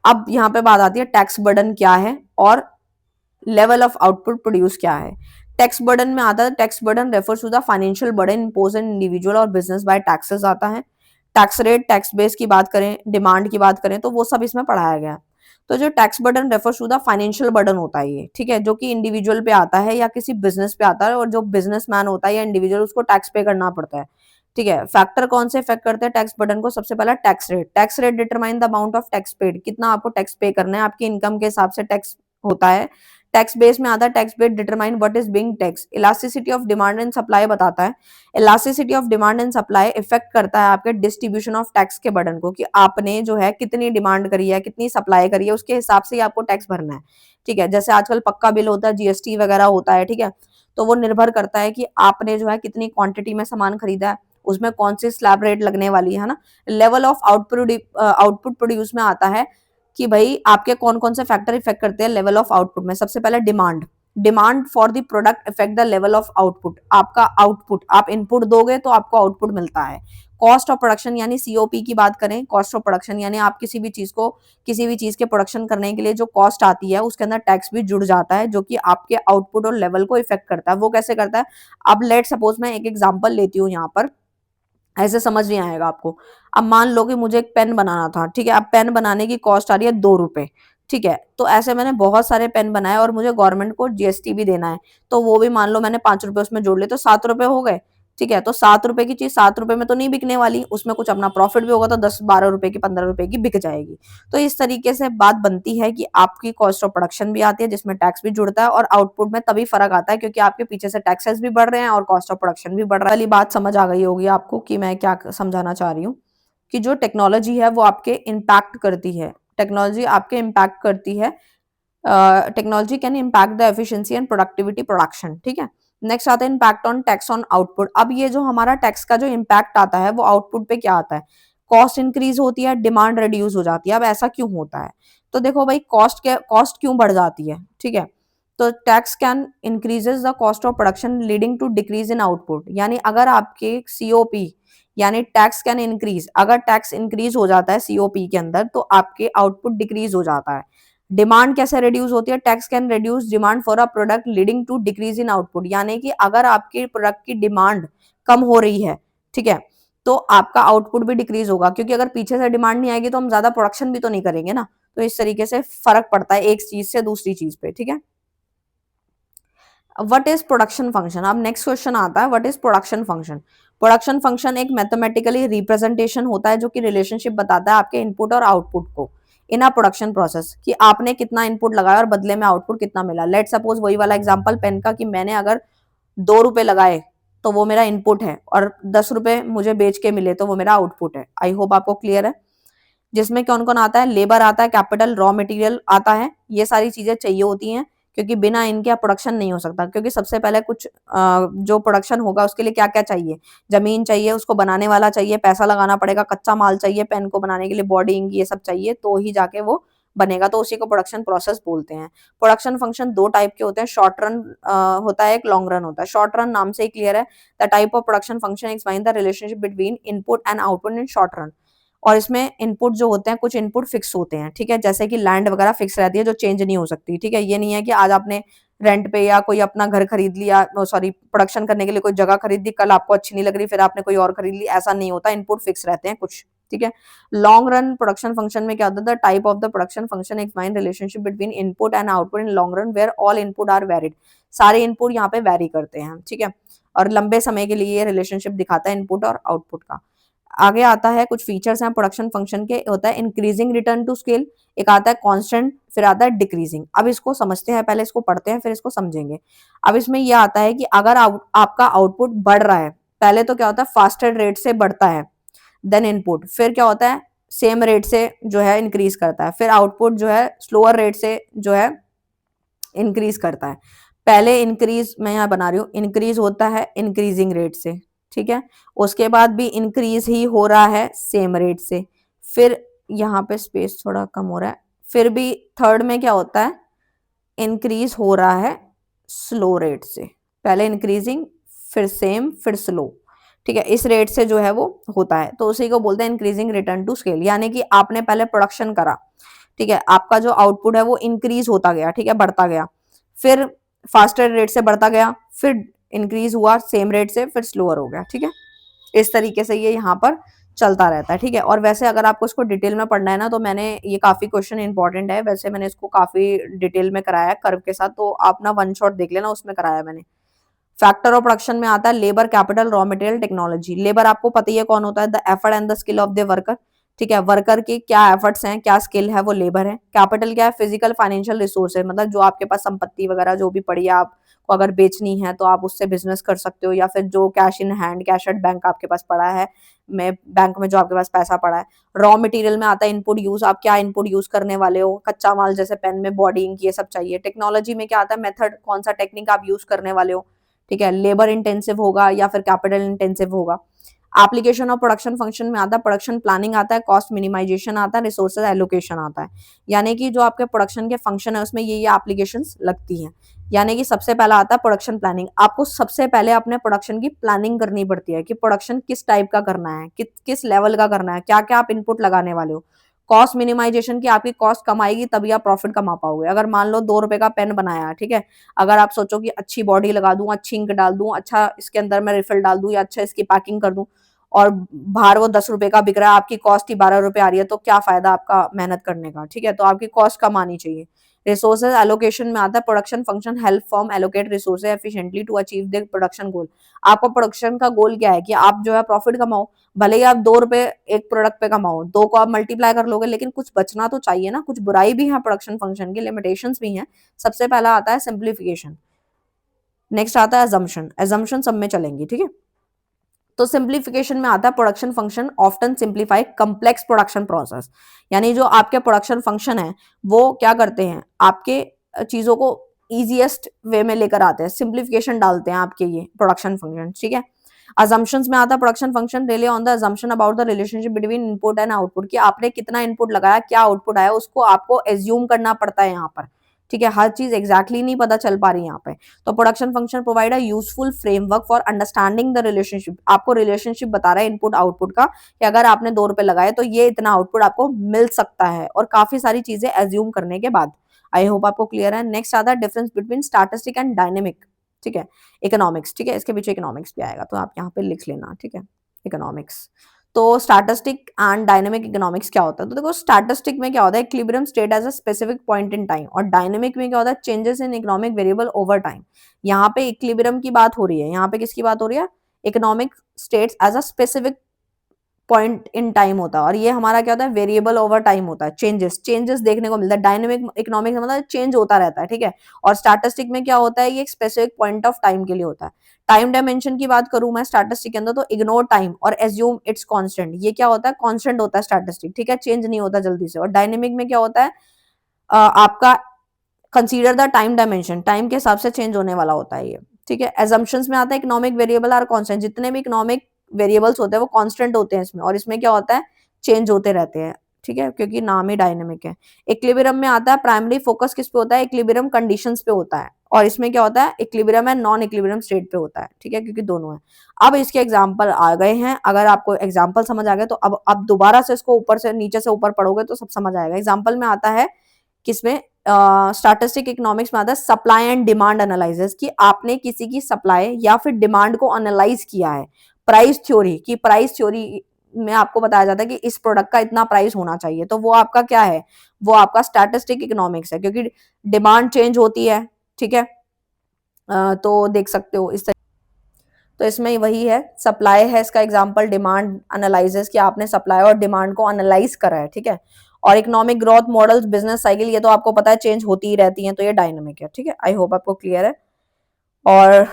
[SPEAKER 1] अब यहाँ पे बात आती है टैक्स बर्डन क्या है और लेवल ऑफ आउटपुट प्रोड्यूस क्या है। टैक्स बर्डन में आता है, tax burden refers to the financial burden impose an individual और बिजनेस बाय टैक्सेस आता है। टैक्स रेट, टैक्स बेस की बात करें, डिमांड की बात करें, तो वो सब इसमें पढ़ाया गया। तो जो tax burden refers to the financial burden होता है ये, ठीक है, जो कि इंडिविजुअल पे आता है या किसी बिजनेस पे आता है, और जो बिजनेसमैन होता है या इंडिविजुअल, उसको टैक्स पे करना पड़ता है, ठीक है। फैक्टर कौन से इफेक्ट करते हैं टैक्स बर्डन को, सबसे पहला tax rate. Tax rate determine the amount of tax paid, कितना आपको टैक्स पे करना है, आपकी इनकम के हिसाब से टैक्स होता है, टैक्स बेस में आता है, tax base determine what is being tax. Elasticity of demand and supply बताता है, elasticity of demand and supply effect करता है आपके डिस्ट्रीब्यूशन ऑफ टैक्स के बर्डन को, कि आपने जो है कितनी डिमांड करी है, कितनी सप्लाई करी है, उसके हिसाब से ही आपको टैक्स भरना है। ठीक है, जैसे आजकल पक्का बिल होता है, जीएसटी वगैरह होता है, ठीक है, तो वो निर्भर करता है कि आपने जो है कितनी क्वांटिटी में सामान खरीदा है, उसमें कौन सी स्लैब रेट लगने वाली है ना। लेवल ऑफ आउटपुट प्रोड्यूस में आता है कि भाई आपके कौन कौन से फैक्टर इफेक्ट करते हैं लेवल ऑफ आउटपुट में। सबसे पहले demand, demand for the product effect the level of output. आपका आउटपुट, आप इनपुट दोगे तो आपको आउटपुट मिलता है। कॉस्ट ऑफ प्रोडक्शन यानी सीओपी की बात करें, कॉस्ट ऑफ प्रोडक्शन यानी आप किसी भी चीज को, किसी भी चीज के प्रोडक्शन करने के लिए जो कॉस्ट आती है उसके अंदर टैक्स भी जुड़ जाता है, जो कि आपके आउटपुट और लेवल को इफेक्ट करता है। वो कैसे करता है, अब लेट सपोज मैं एक एग्जांपल लेती हूँ यहाँ पर, ऐसे समझ नहीं आएगा आपको। अब मान लो कि मुझे एक पेन बनाना था, ठीक है, अब पेन बनाने की कॉस्ट आ रही है 2 रुपए, ठीक है, तो ऐसे मैंने बहुत सारे पेन बनाए और मुझे गवर्नमेंट को जीएसटी भी देना है, तो वो भी मान लो मैंने 5 रुपए उसमें जोड़ लिए, तो 7 रुपए हो गए। ठीक है, तो 7 रुपए की चीज 7 रुपए में तो नहीं बिकने वाली, उसमें कुछ अपना प्रॉफिट भी होगा, तो 10-12 रुपए की, 15 रुपए की बिक जाएगी। तो इस तरीके से बात बनती है कि आपकी कॉस्ट ऑफ प्रोडक्शन भी आती है जिसमें टैक्स भी जुड़ता है, और आउटपुट में तभी फर्क आता है क्योंकि आपके पीछे से टैक्सेस भी बढ़ रहे हैं और कॉस्ट ऑफ प्रोडक्शन भी बढ़ रहा है। वाली बात समझ आ गई होगी आपको कि मैं क्या समझाना चाह रही हूँ, कि जो टेक्नोलॉजी है वो आपके इम्पैक्ट करती है, टेक्नोलॉजी आपके इम्पैक्ट करती है, technology can impact the efficiency and productivity production. ठीक है, नेक्स्ट आता है impact on tax on output. अब ये जो हमारा टैक्स का जो इम्पैक्ट आता है वो आउटपुट पे क्या आता है, कॉस्ट इंक्रीज होती है, डिमांड रिड्यूस हो जाती है। अब ऐसा क्यों होता है, तो देखो भाई कॉस्ट क्यों बढ़ जाती है, ठीक है, तो tax can increases the cost of production leading to decrease in output. यानी अगर आपके सीओपी यानी टैक्स कैन इंक्रीज, अगर टैक्स इंक्रीज हो जाता है सीओपी के अंदर तो आपके आउटपुट डिक्रीज हो जाता है। डिमांड कैसे रिड्यूस होती है, tax can reduce demand for a product leading to decrease in output. यानी कि अगर आपके प्रोडक्ट की डिमांड कम हो रही है, ठीक है, तो आपका आउटपुट भी डिक्रीज होगा, क्योंकि अगर पीछे से डिमांड नहीं आएगी तो हम ज्यादा प्रोडक्शन भी तो नहीं करेंगे ना। तो इस तरीके से फर्क पड़ता है एक चीज से दूसरी चीज पे। ठीक है, व्हाट इज प्रोडक्शन फंक्शन। अब नेक्स्ट क्वेश्चन आता है, what is production function. Production function एक मैथमेटिकली रिप्रेजेंटेशन होता है जो कि रिलेशनशिप बताता है आपके इनपुट और आउटपुट को इन अ प्रोडक्शन प्रोसेस, कि आपने कितना इनपुट लगाया और बदले में आउटपुट कितना मिला। लेट सपोज वही वाला एग्जांपल पेन का, कि मैंने अगर 2 रुपए लगाए तो वो मेरा इनपुट है, और 10 रुपए मुझे बेच के मिले तो वो मेरा आउटपुट है। आई होप आपको क्लियर है। जिसमें कौन कौन आता है, लेबर आता है, कैपिटल, रॉ मटेरियल आता है। ये सारी चीजें चाहिए होती हैं क्योंकि बिना इनके प्रोडक्शन नहीं हो सकता। क्योंकि सबसे पहले कुछ जो प्रोडक्शन होगा उसके लिए क्या क्या चाहिए, जमीन चाहिए, उसको बनाने वाला चाहिए, पैसा लगाना पड़ेगा, कच्चा माल चाहिए, पेन को बनाने के लिए बॉडी इंक ये सब चाहिए, तो ही जाके वो बनेगा, तो उसी को प्रोडक्शन प्रोसेस बोलते हैं। प्रोडक्शन फंक्शन 2 टाइप के होते हैं, शॉर्ट रन होता है, एक लॉन्ग रन होता है। शॉर्ट रन नाम से ही क्लियर है, the type of production function explain the relationship between input and output in short run. और इसमें इनपुट जो होते हैं, कुछ इनपुट फिक्स होते हैं, ठीक है, जैसे कि लैंड वगैरह फिक्स रहती है जो चेंज नहीं हो सकती। ठीक है, ये नहीं है कि आज आपने रेंट पे या कोई अपना घर खरीद लिया, सॉरी प्रोडक्शन करने के लिए कोई जगह खरीद ली, कल आपको अच्छी नहीं लग रही फिर आपने कोई और खरीद ली, ऐसा नहीं होता, इनपुट फिक्स रहते हैं कुछ। ठीक है, लॉन्ग रन प्रोडक्शन फंक्शन में क्या होता है, the type of the production function explain relationship between input and output in long run where all input are varied. सारे इनपुट यहाँ पे वेरी करते हैं, ठीक है, और लंबे समय के लिए ये रिलेशनशिप दिखाता है इनपुट और आउटपुट का। आगे आता है कुछ फीचर्स हैं प्रोडक्शन फंक्शन के, होता है इंक्रीजिंग रिटर्न टू स्केल, एक आता है कांस्टेंट, फिर आता है डिक्रीजिंग। अब इसको समझते हैं, पहले इसको पढ़ते हैं फिर इसको समझेंगे। अब इसमें यह आता है कि अगर आपका आउटपुट बढ़ रहा है, पहले तो क्या होता है फास्टर रेट से बढ़ता है, देन इनपुट, फिर क्या होता है सेम रेट से जो है इंक्रीज करता है, फिर आउटपुट जो है स्लोअर रेट से जो है इंक्रीज करता है। पहले इंक्रीज मैं यहाँ बना रही हूँ, इंक्रीज होता है इंक्रीजिंग रेट से, ठीक है, उसके बाद भी इंक्रीज ही हो रहा है सेम रेट से, फिर यहाँ पे स्पेस थोड़ा कम हो रहा है, फिर भी थर्ड में क्या होता है इंक्रीज हो रहा है स्लो रेट से, पहले इंक्रीजिंग फिर सेम फिर स्लो, ठीक है, इस रेट से जो है वो होता है, तो उसी को बोलते हैं इंक्रीजिंग रिटर्न टू स्केल। यानी कि आपने पहले प्रोडक्शन करा, ठीक है, आपका जो आउटपुट है वो इंक्रीज होता गया, ठीक है, बढ़ता गया, फिर फास्टर रेट से बढ़ता गया, फिर इंक्रीज हुआ सेम रेट से, फिर स्लोअर हो गया, ठीक है, इस तरीके से ये यहाँ पर चलता रहता है। ठीक है, और वैसे अगर आपको इसको डिटेल में पढ़ना है ना, तो मैंने ये काफी क्वेश्चन इंपॉर्टेंट है, वैसे मैंने इसको काफी डिटेल में कराया है कर्व के साथ, तो आप ना वन शॉट देख लेना, उसमें कराया मैंने। फैक्टर ऑफ प्रोडक्शन में आता है labour, capital, raw material, technology. Labour आपको पता ही है कौन होता है, the effort and the skill of the worker. ठीक है, वर्कर के क्या एफर्ट्स हैं, क्या स्किल है, वो लेबर है। कैपिटल क्या है, फिजिकल फाइनेंशियल रिसोर्स है, मतलब जो आपके पास संपत्ति वगैरह जो भी पड़ी है आपको अगर बेचनी है तो आप उससे बिजनेस कर सकते हो, या फिर जो cash in hand, cash at bank आपके पास पड़ा है, में बैंक में जो आपके पास पैसा पड़ा है। रॉ मटेरियल में आता है इनपुट यूज, आप क्या इनपुट यूज करने वाले हो, कच्चा माल जैसे पेन में बॉडी इंक ये सब चाहिए। टेक्नोलॉजी में क्या आता है, मेथड, कौन सा टेक्निक आप यूज करने वाले हो, ठीक है, लेबर इंटेंसिव होगा या फिर कैपिटल इंटेंसिव होगा। एप्लीकेशन और प्रोडक्शन फंक्शन में आता है प्रोडक्शन प्लानिंग आता है, कॉस्ट मिनिमाइजेशन आता है, रिसोर्सेज एलोकेशन आता है। यानी कि जो आपके प्रोडक्शन के फंक्शन है उसमें ये एप्लीकेशंस लगती हैं। यानी कि सबसे पहला आता है प्रोडक्शन प्लानिंग, आपको सबसे पहले अपने प्रोडक्शन की प्लानिंग करनी पड़ती है कि प्रोडक्शन किस टाइप का करना है, किस लेवल का करना है, क्या क्या आप इनपुट लगाने वाले हो। कॉस्ट मिनिमाइजेशन की, आपकी कॉस्ट कम आएगी तभी आप प्रॉफिट कमा पाओगे। अगर मान लो 2 रुपए का पेन बनाया है, ठीक है, अगर आप सोचो कि अच्छी बॉडी लगा दूं, अच्छी इंक डाल दूं, अच्छा इसके अंदर मैं रिफिल डाल दूं या अच्छा इसकी पैकिंग कर दूं, और बाहर वो 10 रुपए का बिक रहा है, आपकी कॉस्ट ही 12 रुपए आ रही है, तो क्या फायदा आपका मेहनत करने का, ठीक है, तो आपकी कॉस्ट कम आनी चाहिए। रिसोर्सेज एलोकेशन में आता है production function help form allocate resources efficiently to achieve the production goal. आपका प्रोडक्शन का गोल क्या है कि आप जो है प्रॉफिट कमाओ, भले ही आप 2 रुपए एक प्रोडक्ट पे कमाओ, 2 को आप मल्टीप्लाई कर लोगे, लेकिन कुछ बचना तो चाहिए ना, कुछ बुराई भी है प्रोडक्शन फंक्शन की, लिमिटेशंस भी हैं। सबसे पहला आता है सिंप्लीफिकेशन, नेक्स्ट आता है अजम्पशन, एजम्पशन सब में चलेंगी, ठीक है। तो सिंप्लीफिकेशन में आता है production function often simplify complex production process. यानी जो आपके प्रोडक्शन फंक्शन है वो क्या करते हैं, आपके चीजों को इजीएस्ट वे में लेकर आते हैं, सिंप्लीफिकेशन डालते हैं आपके ये प्रोडक्शन फंक्शन, ठीक है। अजम्पशंस में आता है production function relay on the assumption about the relationship between input and output, कि आपने कितना इनपुट लगाया, क्या आउटपुट आया, उसको आपको एज्यूम करना पड़ता है यहाँ पर, ठीक है, हर चीज एग्जैक्टली नहीं पता चल पा रही यहाँ पे। तो production function provide a useful framework for understanding the relationship, आपको रिलेशनशिप बता रहा है इनपुट आउटपुट का, कि अगर आपने 2 रुपए लगाए तो ये इतना आउटपुट आपको मिल सकता है, और काफी सारी चीजें एज्यूम करने के बाद। आई होप आपको क्लियर है। नेक्स्ट आता है difference between statistic and dynamic, ठीक है, इकोनॉमिक्स, ठीक है, इसके पीछे इकोनॉमिक्स भी आएगा तो आप यहाँ पे लिख लेना, ठीक है, इकोनॉमिक्स। तो स्टैटिस्टिक एंड डायनेमिक इकोनॉमिक्स क्या होता है, तो देखो स्टैटिस्टिक में क्या होता है, equilibrium state as a specific point in time, और डायनेमिक में क्या होता है, changes in economic variable over time. यहाँ पे इक्विलिब्रियम की बात हो रही है, यहाँ पे किसकी बात हो रही है, economic states as a specific point in time होता है, और ये हमारा क्या होता है, वेरिएबल ओवर टाइम होता है, चेंजेस चेंजेस देखने को मिलता है। डायनेमिक इकोनॉमिक्स मतलब चेंज होता रहता है, ठीक है, और स्टैटिस्टिक में क्या होता है, ये एक स्पेसिफिक पॉइंट ऑफ टाइम के लिए होता है। टाइम डायमेंशन की बात करूं मैं स्टैटिस्टिक के अंदर, तो इग्नोर टाइम और एज्यूम इट्स कांस्टेंट, ये क्या होता है, कांस्टेंट होता है स्टैटिस्टिक, ठीक है, चेंज नहीं होता जल्दी से। और डायनेमिक में क्या होता है, आपका consider the time dimension, time के हिसाब से चेंज होने वाला होता है ये, ठीक है। एजम्पशंस में आता है इकोनॉमिक वेरिएबल आर कांस्टेंट, जितने भी इकोनॉमिक वेरिएबल्स होते हैं वो कांस्टेंट होते हैं इसमें, और इसमें क्या होता है, चेंज होते रहते हैं, ठीक है, क्योंकि नाम ही डायनेमिक है। इक्विलिब्रियम में आता है प्राइमरी फोकस किस पे होता है, इक्विलिब्रियम कंडीशंस पे होता है, और इसमें क्या होता है, equilibrium and non equilibrium state पे होता है, ठीक है, क्योंकि दोनों है। अब इसके एग्जाम्पल आ गए हैं, अगर आपको एग्जाम्पल समझ आ गए तो अब आप दोबारा से इसको ऊपर से नीचे से ऊपर पढ़ोगे तो सब समझ आएगा। एग्जाम्पल में आता है किसमें, स्टैटिस्टिक इकोनॉमिक्स में आता है सप्लाई एंड डिमांड एनालिसिस, कि आपने किसी की सप्लाई या फिर डिमांड को एनालाइज किया है। प्राइस थ्योरी, की प्राइस थ्योरी में आपको बताया जाता है कि इस प्रोडक्ट का इतना प्राइस होना चाहिए, तो वो आपका क्या है, वो आपका स्टैटिस्टिक इकोनॉमिक्स है, क्योंकि डिमांड चेंज होती है, ठीक है। तो देख सकते हो इस, तो इसमें वही है, सप्लाई है इसका एग्जांपल, डिमांड एनालिसिस कि आपने सप्लाई और डिमांड को एनालाइज करा है, ठीक है। और economic growth models, business cycle, ये तो आपको पता है चेंज होती ही रहती हैं, तो ये डायनामिक है, ठीक है। आई होप आपको क्लियर है, और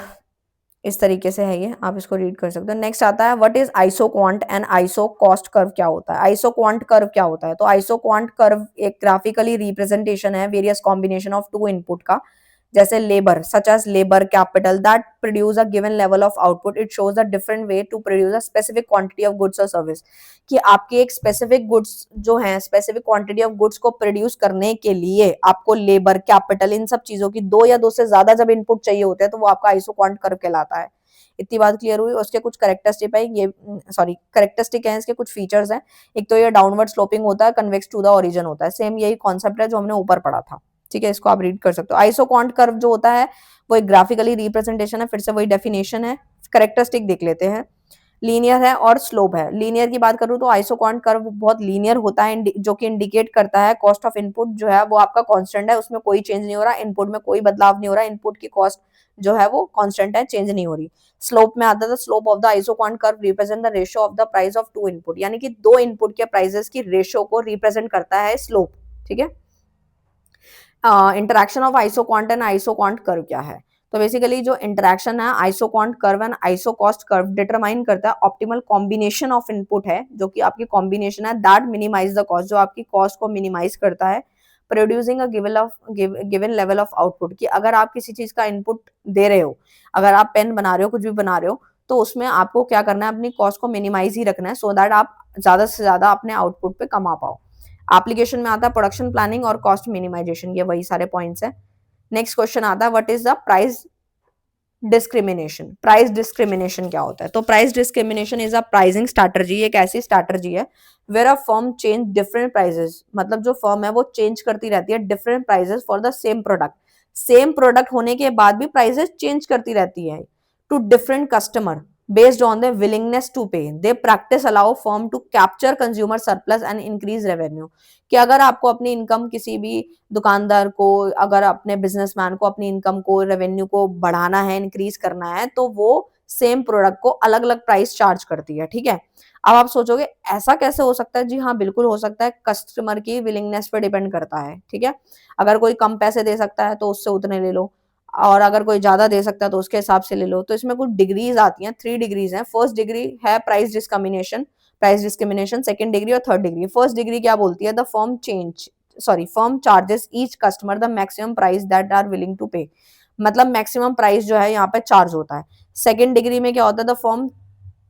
[SPEAKER 1] इस तरीके से है ये, आप इसको रीड कर सकते हो। नेक्स्ट आता है what is iso quant and iso cost curve, क्या होता है, आइसो क्वांट कर्व क्या होता है, तो आइसो क्वांट कर्व एक ग्राफिकली रिप्रेजेंटेशन है various combination of two input का, जैसे labour such as labour capital that produce a given level of output, it shows a different way to produce a specific quantity of goods और service, कि आपकी एक specific goods जो है, specific quantity of goods को produce करने के लिए आपको लेबर कैपिटल इन सब चीजों की 2 या 2 से ज्यादा जब इनपुट चाहिए होते हैं तो वो आपका आइसो क्वांट कर्व कहलाता है। इतनी बात क्लियर हुई। उसके कुछ करेक्टरिस्टिक है, ये सॉरी करेक्टरिस्टिक है, इसके कुछ फीचर्स हैं। एक तो ये डाउनवर्ड स्लोपिंग होता है, कन्वेक्स टू द ओरिजिन होता है, सेम यही कॉन्सेप्ट है जो हमने ऊपर पढ़ा था, ठीक है, इसको आप रीड कर सकते हो। आइसो क्वांट कर्व जो होता है वो एक ग्राफिकली रिप्रेजेंटेशन है, फिर से वही डेफिनेशन है, करेक्टरिस्टिक देख लेते हैं। लीनियर है और स्लोप है। लीनियर की बात करूँ तो आइसोकॉन्ट कर्व बहुत लीनियर होता है, जो कि इंडिकेट करता है कॉस्ट ऑफ इनपुट जो है वो आपका कांस्टेंट है, उसमें कोई चेंज नहीं हो रहा, इनपुट में कोई बदलाव नहीं हो रहा, इनपुट की कॉस्ट जो है वो कांस्टेंट है, चेंज नहीं हो रही। स्लोप में आता है slope of the isoquant curve represent the ratio of the price of two input, यानी कि दो इनपुट के प्राइसेस की रेशियो को रिप्रेजेंट करता है स्लोप। ठीक है, interaction of isoquant and isoquant curve क्या है? तो बेसिकली जो इंटरेक्शन है isoquant curve and isocost curve determine करता है ऑप्टिमल कॉम्बिनेशन ऑफ इनपुट है, जो कि आपकी कॉम्बिनेशन है दैट मिनिमाइज द कॉस्ट, जो आपकी कॉस्ट को मिनिमाइज करता है, producing a given level of output, कि अगर आप किसी चीज का इनपुट दे रहे हो, अगर आप पेन बना रहे हो, कुछ भी बना रहे हो, तो उसमें आपको क्या करना है, अपनी कॉस्ट को मिनिमाइज ही रखना है, सो दैट आप ज्यादा से ज्यादा अपने आउटपुट पे कमा पाओ। एप्लीकेशन में आता है प्रोडक्शन प्लानिंग और कॉस्ट मिनिमाइजेशन, ये वही सारे पॉइंट्स है। नेक्स्ट क्वेश्चन आता है what is the price discrimination. Price discrimination क्या होता है? तो price discrimination is a pricing strategy, एक ऐसी स्ट्रैटेजी है where a firm change different prices, मतलब जो फर्म है वो चेंज करती रहती है different prices for the same product, same product होने के बाद भी प्राइसेस चेंज करती रहती है to different customer based on their willingness to pay. They practice allow firm to capture consumer surplus and increase revenue. कि अगर आपको अपनी इनकम किसी भी दुकानदार को, अगर अपने बिजनेसमैन को अपनी इनकम को, रेवेन्यू को बढ़ाना है, इंक्रीज करना है, तो वो सेम प्रोडक्ट को अलग अलग प्राइस चार्ज करती है। ठीक है, अब आप सोचोगे ऐसा कैसे हो सकता है? जी हाँ, बिल्कुल हो सकता है, कस्टमर की विलिंगनेस पे डिपेंड करता है। ठीक है, अगर कोई कम पैसे दे सकता है तो उससे उतने ले लो, और अगर कोई ज्यादा दे सकता है तो उसके हिसाब से ले लो। तो इसमें कुछ डिग्रीज आती हैं, 3 डिग्रीज हैं। फर्स्ट डिग्री है प्राइस डिस्क्रिमिनेशन, सेकंड डिग्री और थर्ड डिग्री। फर्स्ट डिग्री क्या बोलती है? The firm charges each customer the maximum price that are willing to pay, मतलब मैक्सिमम प्राइस जो है यहाँ पे चार्ज होता है। सेकंड डिग्री में क्या होता है? The firm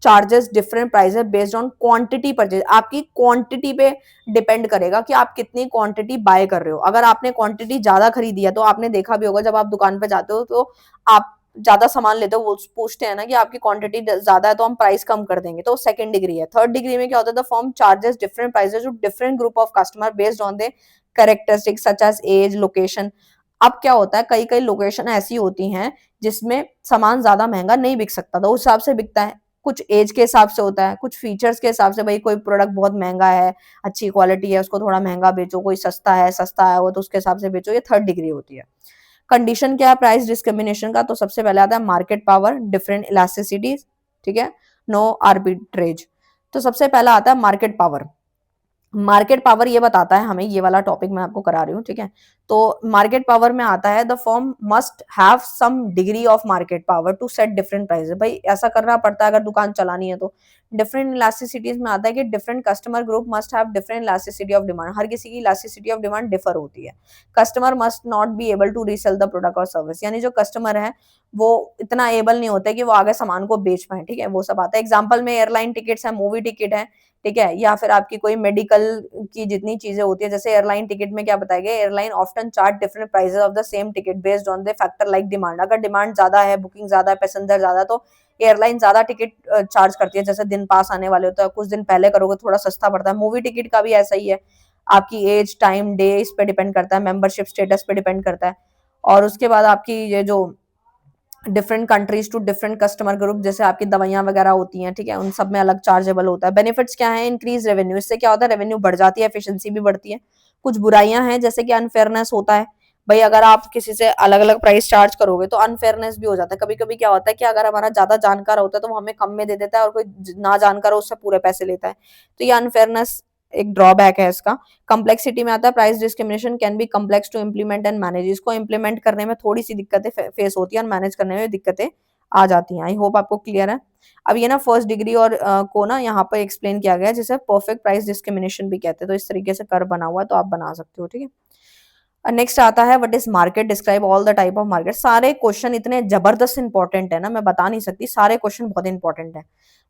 [SPEAKER 1] charges different prices based on quantity purchase, आपकी क्वांटिटी पे डिपेंड करेगा कि आप कितनी क्वांटिटी बाय कर रहे हो। अगर आपने क्वांटिटी ज्यादा खरीदी है, तो आपने देखा भी होगा जब आप दुकान पे जाते हो तो आप ज्यादा सामान लेते हो, वो पूछते हैं ना कि आपकी क्वांटिटी ज्यादा है तो हम प्राइस कम कर देंगे, तो सेकंड डिग्री है। थर्ड डिग्री में क्या होता है? The firm charges different prices to different group of customer based on the characteristics such as age, location. अब क्या होता है, कई कई लोकेशन ऐसी होती हैं जिसमें सामान ज्यादा महंगा नहीं बिक सकता, तो उस हिसाब से बिकता है। कुछ एज के हिसाब से होता है, कुछ फीचर्स के हिसाब से, भाई कोई प्रोडक्ट बहुत महंगा है, अच्छी क्वालिटी है, उसको थोड़ा महंगा बेचो, कोई सस्ता है वो, तो उसके हिसाब से बेचो। ये थर्ड डिग्री होती है। कंडीशन क्या है प्राइस डिस्क्रिमिनेशन का? तो सबसे पहले आता है मार्केट पावर, डिफरेंट इलास्टिसिटीज, ठीक है, नो आर्बिट्रेज। तो सबसे पहला आता है मार्केट पावर। मार्केट पावर ये बताता है हमें, ये वाला टॉपिक मैं आपको करा रही हूँ, ठीक है। तो मार्केट पावर में आता है the firm must have some degree of market power to set different prices, भाई ऐसा करना पड़ता है अगर दुकान चलानी है तो। डिफरेंट इलास्टिसिटीज में आता है कि different customer group must have different elasticity of demand, हर किसी की इलास्टिसिटी ऑफ डिमांड डिफर होती है। Customer must not be able to resell the product और सर्विस, यानी जो कस्टमर है वो इतना एबल नहीं होता कि वो आगे सामान को बेच पाए, ठीक है, वो सब आता है। एग्जाम्पल में एयरलाइन टिकट्स है, मूवी टिकट है, ठीक है, या फिर आपकी कोई मेडिकल की जितनी चीजें होती है, जैसे एयरलाइन टिकट में क्या बताया गया, airline often charge different prices of the same ticket based on the factor like demand. अगर डिमांड ज्यादा है, बुकिंग ज्यादा है, पैसेंजर ज्यादा, तो एयरलाइन ज्यादा टिकट चार्ज करती है। जैसे दिन पास आने वाले होते हैं, कुछ दिन पहले करोगे थोड़ा सस्ता पड़ता है। मूवी टिकट का भी ऐसा ही है, आपकी एज, टाइम, डे इस पे डिपेंड करता है, मेंबरशिप स्टेटस पे डिपेंड करता है। और उसके बाद आपकी ये जो different countries to different customer group, जैसे आपकी दवाइयां वगैरह होती हैं, ठीक है, उन सब में अलग चार्जेबल होता है। बेनिफिट्स क्या है? इंक्रीज रेवेन्यू, इससे क्या होता है, रेवेन्यू बढ़ जाती है, एफिशिएंसी भी बढ़ती है। कुछ बुराइयां हैं जैसे कि अनफेयरनेस होता है, भाई अगर आप किसी से अलग अलग प्राइस चार्ज करोगे तो अनफेयरनेस भी हो जाता है। कभी कभी क्या होता है कि अगर हमारा ज्यादा जानकार होता है तो वो हमें कम में दे देता है, और कोई ना जानकार हो उससे पूरे पैसे लेता है, तो ये अनफेयरनेस एक ड्रॉबैक है इसका। कंप्लेक्सिटी में आता है price discrimination can be complex to implement and manage, इसको इम्प्लीमेंट करने में थोड़ी सी दिक्कतें फेस होती है और मैनेज करने में दिक्कतें आ जाती हैं। आई होप आपको क्लियर है। अब ये ना फर्स्ट डिग्री और को ना यहाँ पर एक्सप्लेन किया गया है, जिसे परफेक्ट प्राइस डिस्क्रिमिनेशन भी कहते हैं। तो इस तरीके से कर बना हुआ है, तो आप बना सकते हो, ठीक है। नेक्स्ट आता है what is market, describe all the type of market. सारे क्वेश्चन इतने जबरदस्त इंपॉर्टेंट है ना, मैं बता नहीं सकती, सारे क्वेश्चन बहुत इंपॉर्टेंट है।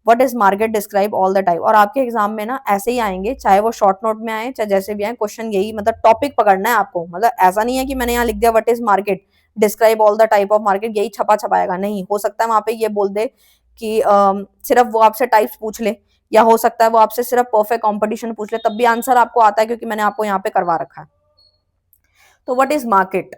[SPEAKER 1] What is market, describe all the type. और आपके एग्जाम में ना ऐसे ही आएंगे, चाहे वो शॉर्ट नोट में आए चाहे जैसे भी आए, क्वेश्चन यही, मतलब टॉपिक पकड़ना है आपको। मतलब ऐसा नहीं है कि मैंने यहाँ लिख दिया what is market, describe all the type of market, यही छपा छपाएगा नहीं। हो सकता है वहां पे ये बोल दे कि सिर्फ वो आपसे टाइप्स पूछ ले, या हो सकता है वो आपसे सिर्फ परफेक्ट कॉम्पिटिशन पूछ ले, तब भी आंसर आपको आता है, क्योंकि मैंने आपको यहाँ पे करवा रखा है। तो व्हाट इज मार्केट?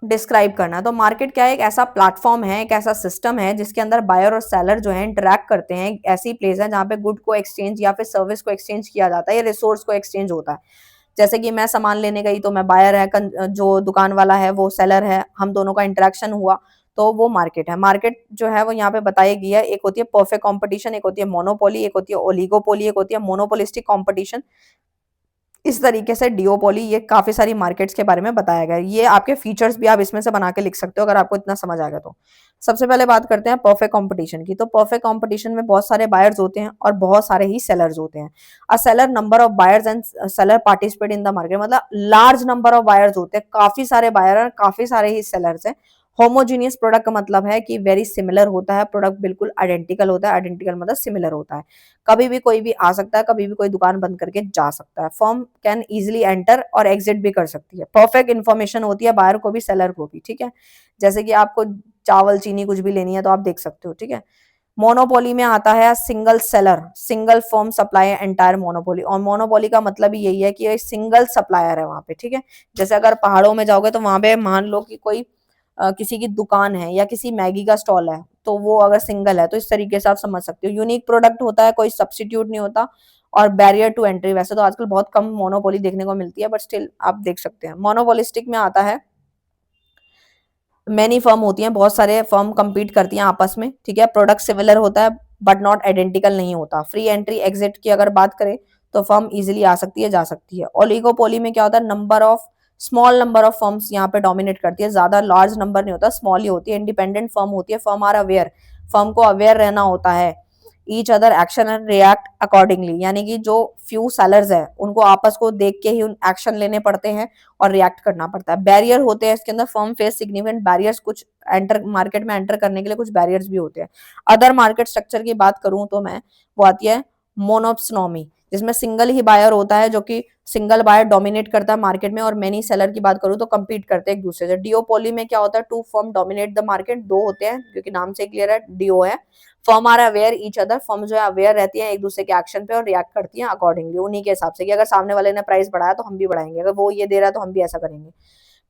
[SPEAKER 1] डिस्क्राइब करना है। तो मार्केट क्या है, एक ऐसा प्लेटफॉर्म है, एक ऐसा सिस्टम है जिसके अंदर बायर और सेलर जो है इंटरैक्ट करते हैं। ऐसी प्लेस है जहाँ पे गुड को एक्सचेंज या फिर सर्विस को एक्सचेंज किया जाता है या रिसोर्स को एक्सचेंज होता है। जैसे कि मैं सामान लेने गई तो मैं बायर है, जो दुकान वाला है वो सेलर है, हम दोनों का इंटरेक्शन हुआ, तो वो मार्केट है। मार्केट जो है वो यहाँ पे बताई गई है, एक होती है परफेक्ट कंपटीशन, एक होती है मोनोपोली, एक होती है ओलिगोपोली, एक होती है मोनोपोलिस्टिक कंपटीशन। इस तरीके से डिओपोली, ये काफी सारी मार्केट्स के बारे में बताया गया है। ये आपके फीचर्स भी आप इसमें से बना के लिख सकते हो अगर आपको इतना समझ आ गया तो। सबसे पहले बात करते हैं परफेक्ट कंपटीशन की। तो परफेक्ट कंपटीशन में बहुत सारे बायर्स होते हैं और बहुत सारे ही सेलर्स होते हैं। A seller number of buyers and seller participate in the market, मतलब लार्ज नंबर ऑफ बायर्स होते हैं, काफी सारे बायर और काफी सारे ही सेलर्स हैं। होमोजीनियस प्रोडक्ट का मतलब है कि वेरी सिमिलर होता है, प्रोडक्ट बिल्कुल आइडेंटिकल होता है, आइडेंटिकल मतलब सिमिलर होता है। कभी भी कोई भी आ सकता है, कभी भी कोई दुकान बंद करके जा सकता है। फर्म कैन इजिली एंटर और एग्जिट भी कर सकती है। परफेक्ट इन्फॉर्मेशन होती है बायर को भी सेलर को भी, ठीक है। जैसे कि आपको चावल चीनी कुछ भी लेनी है तो आप देख सकते हो, ठीक है। मोनोपोली में आता है single seller, single firm supply entire monopoly. और मोनोपोली का मतलब ही यही है कि सिंगल सप्लायर है वहां पे, ठीक है। जैसे अगर पहाड़ों में जाओगे तो वहां पे मान लो कि कोई किसी की दुकान है या किसी मैगी का स्टॉल है, तो वो अगर सिंगल है तो इस तरीके से आप समझ सकते हो। यूनिक प्रोडक्ट होता है, कोई सब्सिट्यूट नहीं होता। और बैरियर टू एंट्री, वैसे तो आजकल बहुत कम मोनोपोली देखने को मिलती है, बट स्टिल आप देख सकते हैं। मोनोपोलिस्टिक में आता है मैनी फर्म होती हैं, बहुत सारे फर्म compete करती हैं आपस में, ठीक है। प्रोडक्ट सिमिलर होता है बट नॉट आइडेंटिकल नहीं होता। फ्री एंट्री एग्जिट की अगर बात करें तो फर्म इजिली आ सकती है, जा सकती है। ओलिगोपोली में क्या होता है, number of small number of firms यहाँ पे डोमिनेट करती है, ज्यादा लार्ज नंबर नहीं होता, स्मॉल ही होती है। इंडिपेंडेंट फर्म होती है, फर्म आर अवेयर, फर्म को अवेयर रहना होता है। Each other action and react accordingly, यानी कि जो फ्यू सेलर्स है उनको आपस को देख के ही उन एक्शन लेने पड़ते हैं और रिएक्ट करना पड़ता है। बैरियर होते हैं इसके अंदर, फर्म फेस सिग्निफिकेंट बैरियर्स, कुछ एंटर मार्केट में एंटर करने के लिए कुछ बैरियर्स भी होते हैं। अदर मार्केट स्ट्रक्चर की बात करूं तो मैं, वो आती है मोनोप्सोनोमी, जिसमें सिंगल ही बायर होता है, जो कि सिंगल बायर डोमिनेट करता है मार्केट में। और मेनी सेलर की बात करूं तो compete करते हैं एक दूसरे से। डिओपोली में क्या होता है, to firm dominate the market, दो होते हैं, क्योंकि नाम से क्लियर है डीओ है। Firm are aware each other, firm जो है अवेयर रहती है एक दूसरे के एक्शन पे और रिएक्ट करती हैं अकॉर्डिंगली, उन्हीं के हिसाब से कि अगर सामने वाले ने प्राइस बढ़ाया तो हम भी बढ़ाएंगे, अगर वो ये दे रहा है तो हम भी ऐसा करेंगे।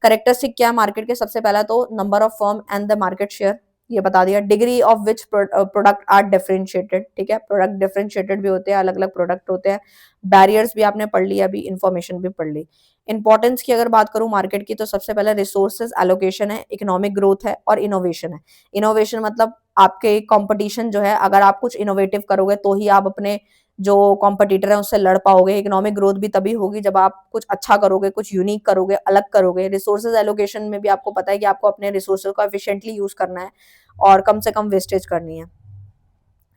[SPEAKER 1] करेक्टरिस्टिक क्या है मार्केट के, सबसे पहला तो number of firm and the market share, ये बता दिया। Degree of which product are differentiated, ठीक है, प्रोडक्ट डिफरेंशिएटेड भी होते हैं, अलग अलग प्रोडक्ट होते हैं। बैरियर्स भी आपने पढ़ लिया, अभी इंफॉर्मेशन भी पढ़ ली। इंपॉर्टेंस की अगर बात करूं मार्केट की, तो सबसे पहले रिसोर्सेज एलोकेशन है, इकोनॉमिक ग्रोथ है और इनोवेशन है। इनोवेशन मतलब आपके कंपटीशन जो है, अगर आप कुछ इनोवेटिव करोगे तो ही आप अपने जो कॉम्पिटिटर है उससे लड़ पाओगे। इकोनॉमिक ग्रोथ भी तभी होगी जब आप कुछ अच्छा करोगे, कुछ यूनिक करोगे, अलग करोगे। रिसोर्सेज एलोकेशन में भी आपको पता है कि आपको अपने रिसोर्सेज को एफिशिएंटली यूज करना है और कम से कम वेस्टेज करनी है।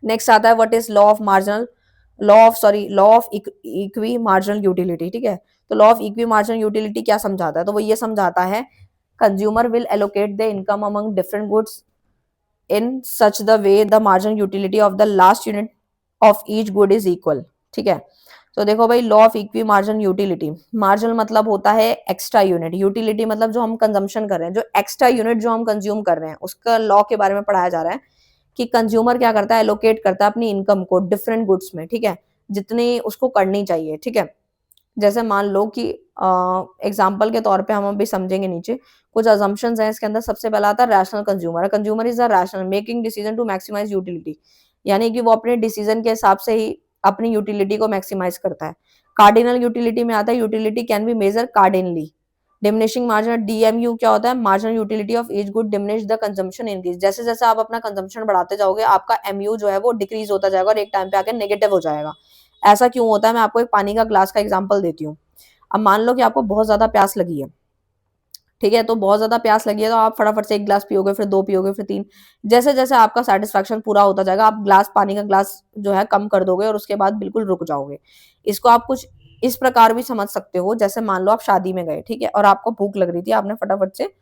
[SPEAKER 1] नेक्स्ट आता है what is law of equi marginal utility, ठीक है। तो law of equi marginal utility क्या समझाता है, तो वो ये समझाता है consumer will allocate the income among different goods in such the way the marginal utility of the last unit of each good is equal, ठीक है। तो देखो भाई, law of equi marginal utility, marginal मतलब होता है एक्स्ट्रा यूनिट, यूटिलिटी मतलब जो हम कंजम्पशन कर रहे हैं, जो एक्स्ट्रा यूनिट जो हम कंज्यूम कर रहे हैं, उसका लॉ के बारे में पढ़ाया जा रहा है कि कंज्यूमर क्या करता है, एलोकेट करता है अपनी इनकम को डिफरेंट गुड्स में, ठीक है, जितनी उसको करनी चाहिए, ठीक है। जैसे मान लो कि एग्जाम्पल के तौर पे हम अभी समझेंगे नीचे कुछ अजम्पशंस हैं इसके अंदर। सबसे पहला आता है rational consumer, consumer is a rational making decision to maximize utility, यानी कि वो अपने डिसीजन के हिसाब से ही अपनी यूटिलिटी को मैक्सिमाइज करता है। कार्डिनल यूटिलिटी में आता है utility can be measure cardinally. Diminishing marginal, DMU क्या होता है, marginal utility of each good diminish the consumption increase, जैसे जैसे आप अपना कंजम्पशन बढ़ाते जाओगे आपका एमयू जो है वो डिक्रीज होता जाएगा और एक टाइम पे आके नेगेटिव हो जाएगा। ऐसा क्यों होता है, मैं आपको एक पानी का ग्लास का एग्जांपल देती हूँ। अब मान लो कि आपको बहुत ज्यादा प्यास लगी है, ठीक है, तो बहुत ज्यादा प्यास लगी है तो आप फटाफट से एक ग्लास पियोगे, फिर दो पियोगे, फिर तीन। जैसे जैसे आपका सेटिस्फेक्शन पूरा होता जाएगा आप ग्लास पानी का ग्लास जो है कम कर दोगे और उसके बाद बिल्कुल रुक जाओगे। इसको आप कुछ इस प्रकार भी समझ सकते हो, जैसे मान लो आप शादी में गए, ठीक है, और आपको भूख लग रही थी, आपने फटाफट से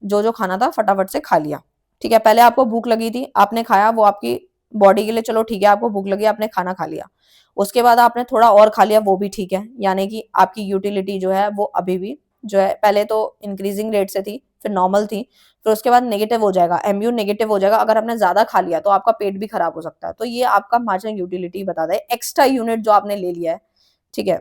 [SPEAKER 1] जो जो खाना था फटाफट से खा लिया, ठीक है। पहले आपको भूख लगी थी, आपने खाया, वो आपकी बॉडी के लिए चलो ठीक है, आपको भूख लगी, आपने खाना खा लिया। उसके बाद आपने थोड़ा और खा लिया, वो भी ठीक है, यानी कि आपकी यूटिलिटी जो है वो अभी भी जो है पहले तो इंक्रीजिंग रेट से थी, फिर नॉर्मल थी, फिर उसके बाद नेगेटिव हो जाएगा, एमयू नेगेटिव हो जाएगा। अगर आपने ज्यादा खा लिया तो आपका पेट भी खराब हो सकता है। तो ये आपका मार्जिनल यूटिलिटी बताता है, एक्स्ट्रा यूनिट जो आपने ले लिया है, ठीक है,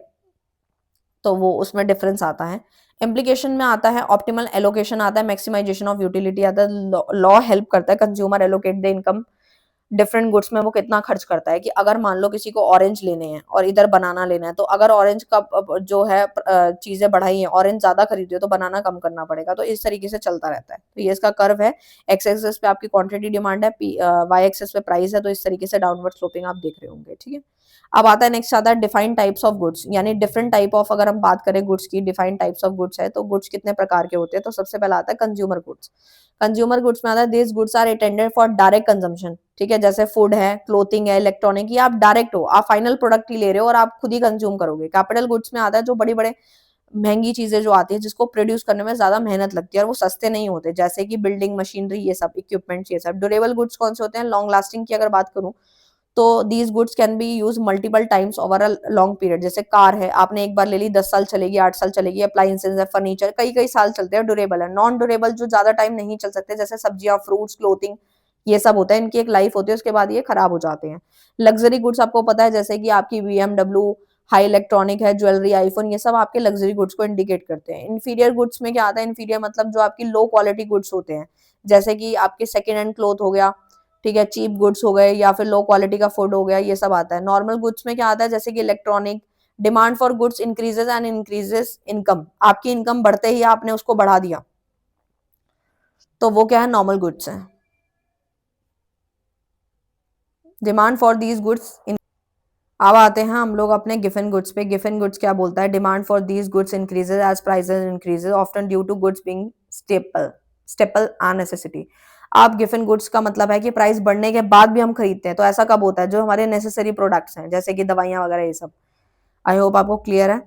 [SPEAKER 1] तो वो उसमें डिफरेंस आता है। इम्प्लीकेशन में आता है ऑप्टिमल एलोकेशन, आता है मैक्सिमाइजेशन ऑफ यूटिलिटी, आता है लॉ हेल्प करता है consumer allocate the income different goods में वो कितना खर्च करता है, कि अगर मान लो किसी को ऑरेंज लेने हैं और इधर बनाना लेना है, तो अगर ऑरेंज का जो है चीजें बढ़ाई है, ऑरेंज ज्यादा खरीदे तो बनाना कम करना पड़ेगा, तो इस तरीके से चलता रहता है। तो ये इसका कर्व है, एक्स एक्सिस पे आपकी क्वांटिटी डिमांड है, वाई एक्सिस पे प्राइस है, तो इस तरीके से डाउनवर्ड स्लोपिंग आप देख रहे होंगे, ठीक है। अब आता है नेक्स्ट, आता है डिफाइंड टाइप्स ऑफ गुड्स, यानी डिफरेंट टाइप ऑफ, अगर हम बात करें गुड्स की, डिफाइंड टाइप्स ऑफ गुड्स है, तो गुड्स कितने प्रकार के होते हैं, तो सबसे पहला आता है कंज्यूमर गुड्स। कंज्यूमर गुड्स में आता है this goods are intended for direct consumption, ठीक है, जैसे फूड है, क्लोथिंग है, इलेक्ट्रॉनिक, ये आप डायरेक्ट हो, आप फाइनल प्रोडक्ट ही ले रहे हो और आप खुद ही कंज्यूम करोगे। कैपिटल गुड्स में आता है जो बड़ी बड़े महंगी चीजें जो आती है, जिसको प्रोड्यूस करने में ज्यादा मेहनत लगती है और वो सस्ते नहीं होते, जैसे कि बिल्डिंग मशीनरी, ये सब इक्विपमेंट्स, ये सब। ड्यूरेबल गुड्स कौन से होते हैं, लॉन्ग लास्टिंग की अगर बात करूं, तो these goods can be use multiple times over a long period, जैसे कार है, आपने एक बार ले ली, 10 साल चलेगी, 8 साल चलेगी, अप्लायंसेज है, फर्नीचर कई कई साल चलते हैं, ड्यूरेबल है। नॉन ड्यूरेबल जो ज्यादा टाइम नहीं चल सकते, जैसे सब्जियां, फ्रूट्स, क्लोथिंग, ये सब होता है, इनकी एक लाइफ होती है, उसके बाद ये खराब हो जाते हैं। लग्जरी गुड्स आपको पता है, जैसे कि आपकी BMW, हाई इलेक्ट्रॉनिक है, ज्वेलरी, आईफोन, ये सब आपके लग्जरी गुड्स को इंडिकेट करते हैं। इन्फीरियर गुड्स में क्या आता है, इन्फीरियर मतलब जो आपकी लो क्वालिटी गुड्स होते हैं, जैसे कि आपके सेकेंड हैंड क्लोथ हो गया, ठीक है, चीप गुड्स हो गए, या फिर लो क्वालिटी का फूड हो गया, ये सब आता है। नॉर्मल गुड्स में क्या आता है, जैसे कि electronic, demand for goods increases and increases income, आपकी इनकम बढ़ते ही आपने उसको बढ़ा दिया, तो वो क्या है, नॉर्मल गुड्स है। Demand for these goods. अब आते हैं हम लोग अपने गिफन गुड्स पे। गिफन गुड्स क्या बोलता है, demand for these goods increases as prices increases often due to goods being staple staple and necessity. आप गिफन गुड्स का मतलब है कि प्राइस बढ़ने के बाद भी हम खरीदते हैं, तो ऐसा कब होता है, जो हमारे नेसेसरी प्रोडक्ट्स हैं, जैसे कि दवाइयां वगैरह, ये सब। आई होप आपको क्लियर है।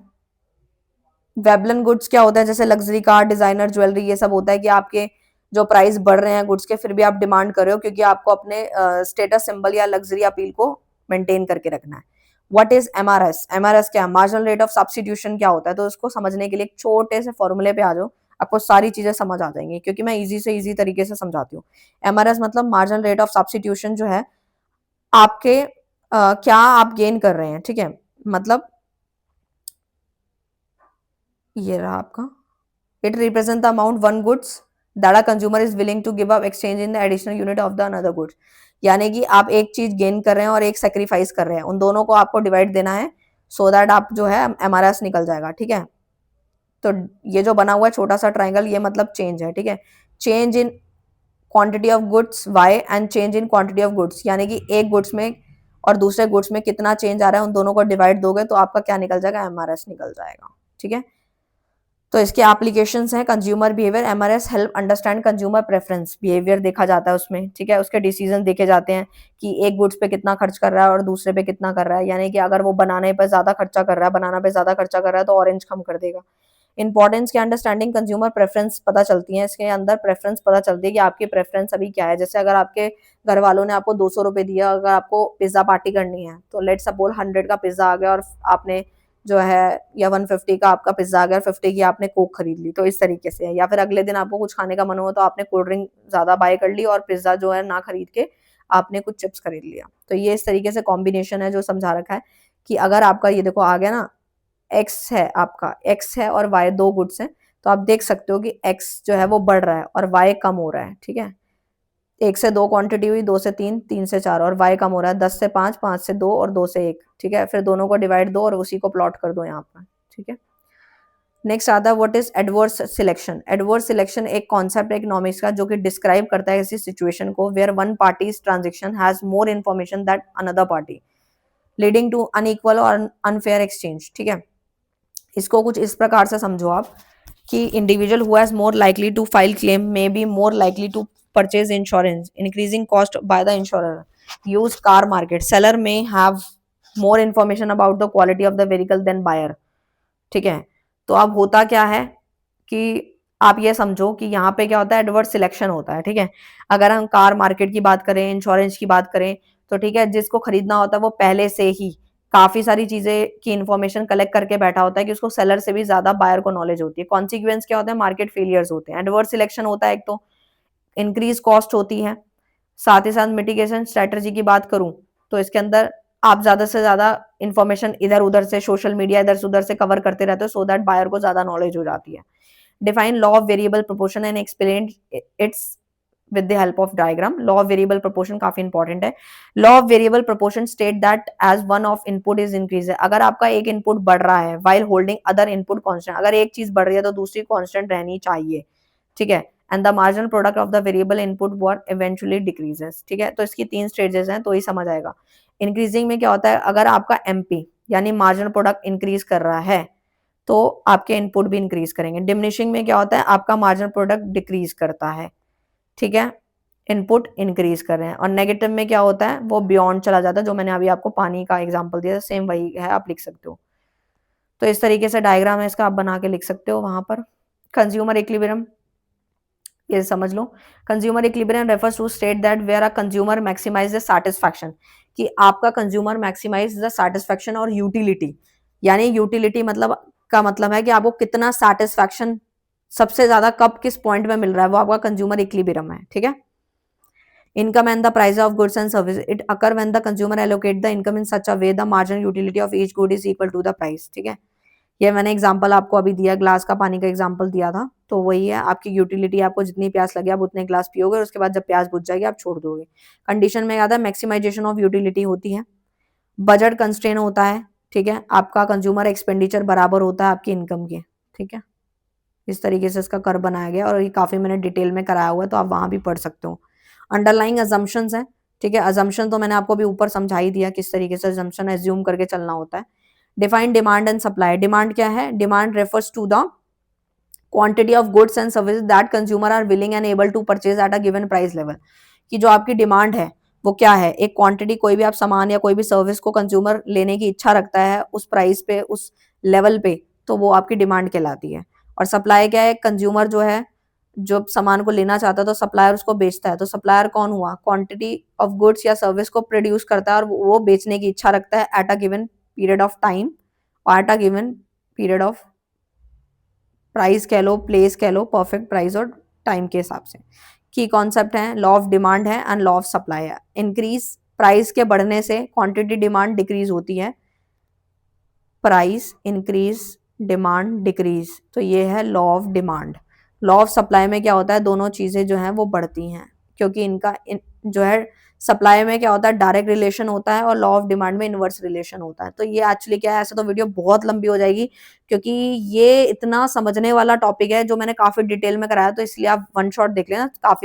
[SPEAKER 1] वेबलन गुड्स क्या होता है, जैसे लग्जरी कार, डिजाइनर ज्वेलरी, ये सब होता है कि आपके जो प्राइस बढ़ रहे हैं गुड्स के, फिर भी आप डिमांड कर रहे हो, क्योंकि आपको अपने स्टेटस सिंबल या लग्जरी अपील को मेंटेन करके रखना है। What is MRS? MRS क्या है, मार्जिनल रेट ऑफ सब्स्टिट्यूशन क्या होता है, तो उसको समझने के लिए एक छोटे से फॉर्मूले पे आ जाओ, आपको सारी चीजें समझ आ जाएंगी, क्योंकि मैं इजी से इजी तरीके से समझाती हूँ। MRS मतलब मार्जिनल रेट ऑफ सब्स्टिट्यूशन, जो है आपके क्या आप गेन कर रहे हैं, ठीक है, मतलब ये रहा आपका। It represents the amount one goods that a consumer is willing to give up exchange in the additional unit of the another goods। यानी कि आप एक चीज गेन कर रहे हैं और एक सेक्रीफाइस कर रहे हैं, उन दोनों को आपको डिवाइड देना है, सो दैट आप जो है MRS निकल जाएगा, ठीक है। तो ये जो बना हुआ है छोटा सा ट्राइंगल, ये मतलब चेंज है, ठीक है। Change in quantity of goods Y and change in quantity of goods, यानी कि एक गुड्स में और दूसरे गुड्स में कितना चेंज आ रहा है, उन दोनों को डिवाइड दोगे तो आपका क्या निकल जाएगा, MRS निकल जाएगा, ठीक है। तो इसके एप्लीकेशंस हैं, consumer behaviour. MRS help understand consumer preference, behaviour देखा जाता है उसमें, ठीक है, उसके डिसीजन देखे जाते हैं कि एक गुड्स पे कितना खर्च कर रहा है और दूसरे पे कितना कर रहा है, यानी कि अगर वो बनाने पे ज्यादा खर्चा कर रहा है, बनाना पे ज्यादा खर्चा कर रहा है, तो ऑरेंज कम कर देगा। इंपॉर्टेंस की अंडरस्टैंडिंग कंज्यूमर प्रेफरेंस पता चलती है, इसके अंदर प्रेफरेंस पता चलती है कि आपकी प्रेफरेंस अभी क्या है। जैसे अगर आपके घर वालों ने आपको 200 रुपए दिया, अगर आपको पिज्जा पार्टी करनी है, तो लेट सपोज 100 का पिज्जा आ गया और आपने जो है, या 150 का आपका पिज्जा आ गया, 50 की आपने कोक खरीद ली, तो इस तरीके से है। या फिर अगले दिन आपको कुछ खाने का मन हुआ, तो आपने कोल्ड ड्रिंक ज्यादा बाय कर ली और पिज्जा जो है ना खरीद के आपने कुछ चिप्स खरीद लिया। तो ये इस तरीके से कॉम्बिनेशन है जो समझा रखा है, कि अगर आपका ये देखो आ गया ना, एक्स है आपका, एक्स है और वाई दो गुड्स हैं, तो आप देख सकते हो कि एक्स जो है वो बढ़ रहा है और वाई कम हो रहा है, ठीक है। 1 से 2 क्वांटिटी हुई, 2 से 3, 3 से 4, और वाई कम हो रहा है, 10 से 5, 5 से 2 और 2 से 1, ठीक है। फिर दोनों को डिवाइड दो और उसी को प्लॉट कर दो यहाँ पर, ठीक है। नेक्स्ट आता है what is adverse selection. Adverse selection एक कॉन्सेप्ट है इकोनॉमिक्स का, जो कि डिस्क्राइब करता है ऐसी सिचुएशन को where one parties transaction has more information that another party, leading to unequal और अनफेयर एक्सचेंज, ठीक है। इसको कुछ इस प्रकार से समझो आप, कि individual who has more likely to file claim may be more likely to purchase insurance, increasing cost by the insurer. Used car market, seller may have more information about the quality of the vehicle than buyer, ठीक है। तो अब होता क्या है, कि आप ये समझो कि यहाँ पे क्या होता है, एडवर्स सिलेक्शन होता है, ठीक है। अगर हम कार मार्केट की बात करें, इंश्योरेंस की बात करें, तो ठीक है, जिसको खरीदना होता है वो पहले से ही काफी सारी चीजें की इन्फॉर्मेशन कलेक्ट करके बैठा होता है, कि उसको सेलर से भी ज्यादा बायर को नॉलेज होती है। कॉन्सिक्वेंस क्या होता है, मार्केट फेलियर्स होते हैं। एडवर्स सिलेक्शन होता है, एक तो इंक्रीज कॉस्ट होती है, साथ ही साथ मिटिगेशन स्ट्रेटजी की बात करूं, तो इसके अंदर आप ज्यादा से ज्यादा इंफॉर्मेशन इधर उधर से, सोशल मीडिया इधर से उधर से कवर करते रहते हो, सो दैट बायर को ज्यादा नॉलेज हो जाती है। Define law of variable proportion and explain its with the help of diagram. Law of variable proportion काफी इंपॉर्टेंट है। Law of variable proportion state that as one of input is increase, अगर आपका एक input बढ़ रहा है while holding other input constant, अगर एक चीज बढ़ रही है तो दूसरी कांस्टेंट रहनी चाहिए, ठीक है। And the marginal product of the variable input were eventually decreases, ठीक है। तो इसकी 3 स्टेजेस हैं तो ही समझ आएगा। इंक्रीजिंग में क्या होता है, अगर आपका एमपी यानी मार्जिनल प्रोडक्ट इंक्रीज कर रहा है तो आपके इनपुट भी इंक्रीज करेंगे। डिमिनिशिंग में क्या होता है, आपका मार्जिनल प्रोडक्ट डिक्रीज करता है, ठीक है, इनपुट इंक्रीज कर रहे हैं। और नेगेटिव में क्या होता है, वो बियॉन्ड चला जाता है, जो मैंने अभी आपको पानी का एग्जांपल दिया, सेम वही है, आप लिख सकते हो। तो इस तरीके से डायग्राम है इसका, आप बना के लिख सकते हो वहां पर। कंज्यूमर इक्विलिब्रियम, ये समझ लो। Consumer equilibrium refers to state that where a consumer maximize the satisfaction, कि आपका कंज्यूमर मैक्सिमाइज द सैटिस्फैक्शन और यूटिलिटी, यानी यूटिलिटी मतलब का मतलब है कि आपको कितना सैटिस्फैक्शन सबसे ज्यादा कब किस पॉइंट में मिल रहा है, वो आपका कंज्यूमर इक्विलिब्रियम है, ठीक है। Income and the price of goods and services, it occur when the consumer allocate the income in such a way the marginal utility of each good is equal to the price, ठीक है। ये मैंने example आपको अभी दिया, glass का पानी का एग्जांपल दिया था, तो वही है आपकी यूटिलिटी, आपको जितनी प्यास लगे आप उतने ग्लास पियोगे और उसके बाद जब प्यास बुझ जाएगी आप छोड़ दोगे। कंडीशन में आता है मैक्सिमाइजेशन ऑफ यूटिलिटी होती है। बजट कंस्ट्रेन होता है, ठीक है, आपका कंज्यूमर एक्सपेंडिचर बराबर होता है आपकी इनकम के, ठीक है। इस तरीके से इसका कर्व बनाया गया और ये काफी मैंने डिटेल में कराया हुआ है तो आप वहां भी पढ़ सकते हो। अंडरलाइंग अजम्पशंस है, ठीक है। अजम्पशन तो मैंने आपको भी ऊपर समझा ही दिया किस तरीके से अजम्पशन एज्यूम करके चलना होता है। Define demand and supply, demand क्या है, demand refers to the quantity of goods and services that consumer are willing and able to purchase at a given price level, कि जो आपकी डिमांड है वो क्या है, एक क्वांटिटी, कोई भी आप सामान या कोई भी सर्विस को कंज्यूमर लेने की इच्छा रखता है उस प्राइस पे, उस लेवल पे, तो वो आपकी डिमांड कहलाती है। और सप्लाई क्या है, कंज्यूमर जो है जो सामान को लेना चाहता है तो सप्लायर उसको बेचता है, तो सप्लायर कौन हुआ, क्वांटिटी ऑफ गुड्स या सर्विस को प्रोड्यूस करता है और वो बेचने की इच्छा रखता है at a given period of time और at a given period of price कह लो, प्लेस कह लो, परफेक्ट प्राइस और टाइम के हिसाब से। की कॉन्सेप्ट है, लॉ ऑफ डिमांड है एंड लॉ ऑफ सप्लाई है। इंक्रीज, प्राइस के बढ़ने से क्वांटिटी डिमांड डिक्रीज होती है, प्राइस इंक्रीज डिमांड डिक्रीज, तो ये है law of demand. Law of supply में क्या होता है, दोनों चीजें जो हैं वो बढ़ती हैं, क्योंकि इनका जो है सप्लाई में क्या होता है डायरेक्ट रिलेशन होता है और लॉ ऑफ डिमांड में इनवर्स रिलेशन होता है। तो ये एक्चुअली क्या है, ऐसे तो वीडियो बहुत लंबी हो जाएगी क्योंकि ये इतना समझने वाला टॉपिक है जो मैंने काफी डिटेल में कराया, तो इसलिए आप वन शॉट देख लेना, काफी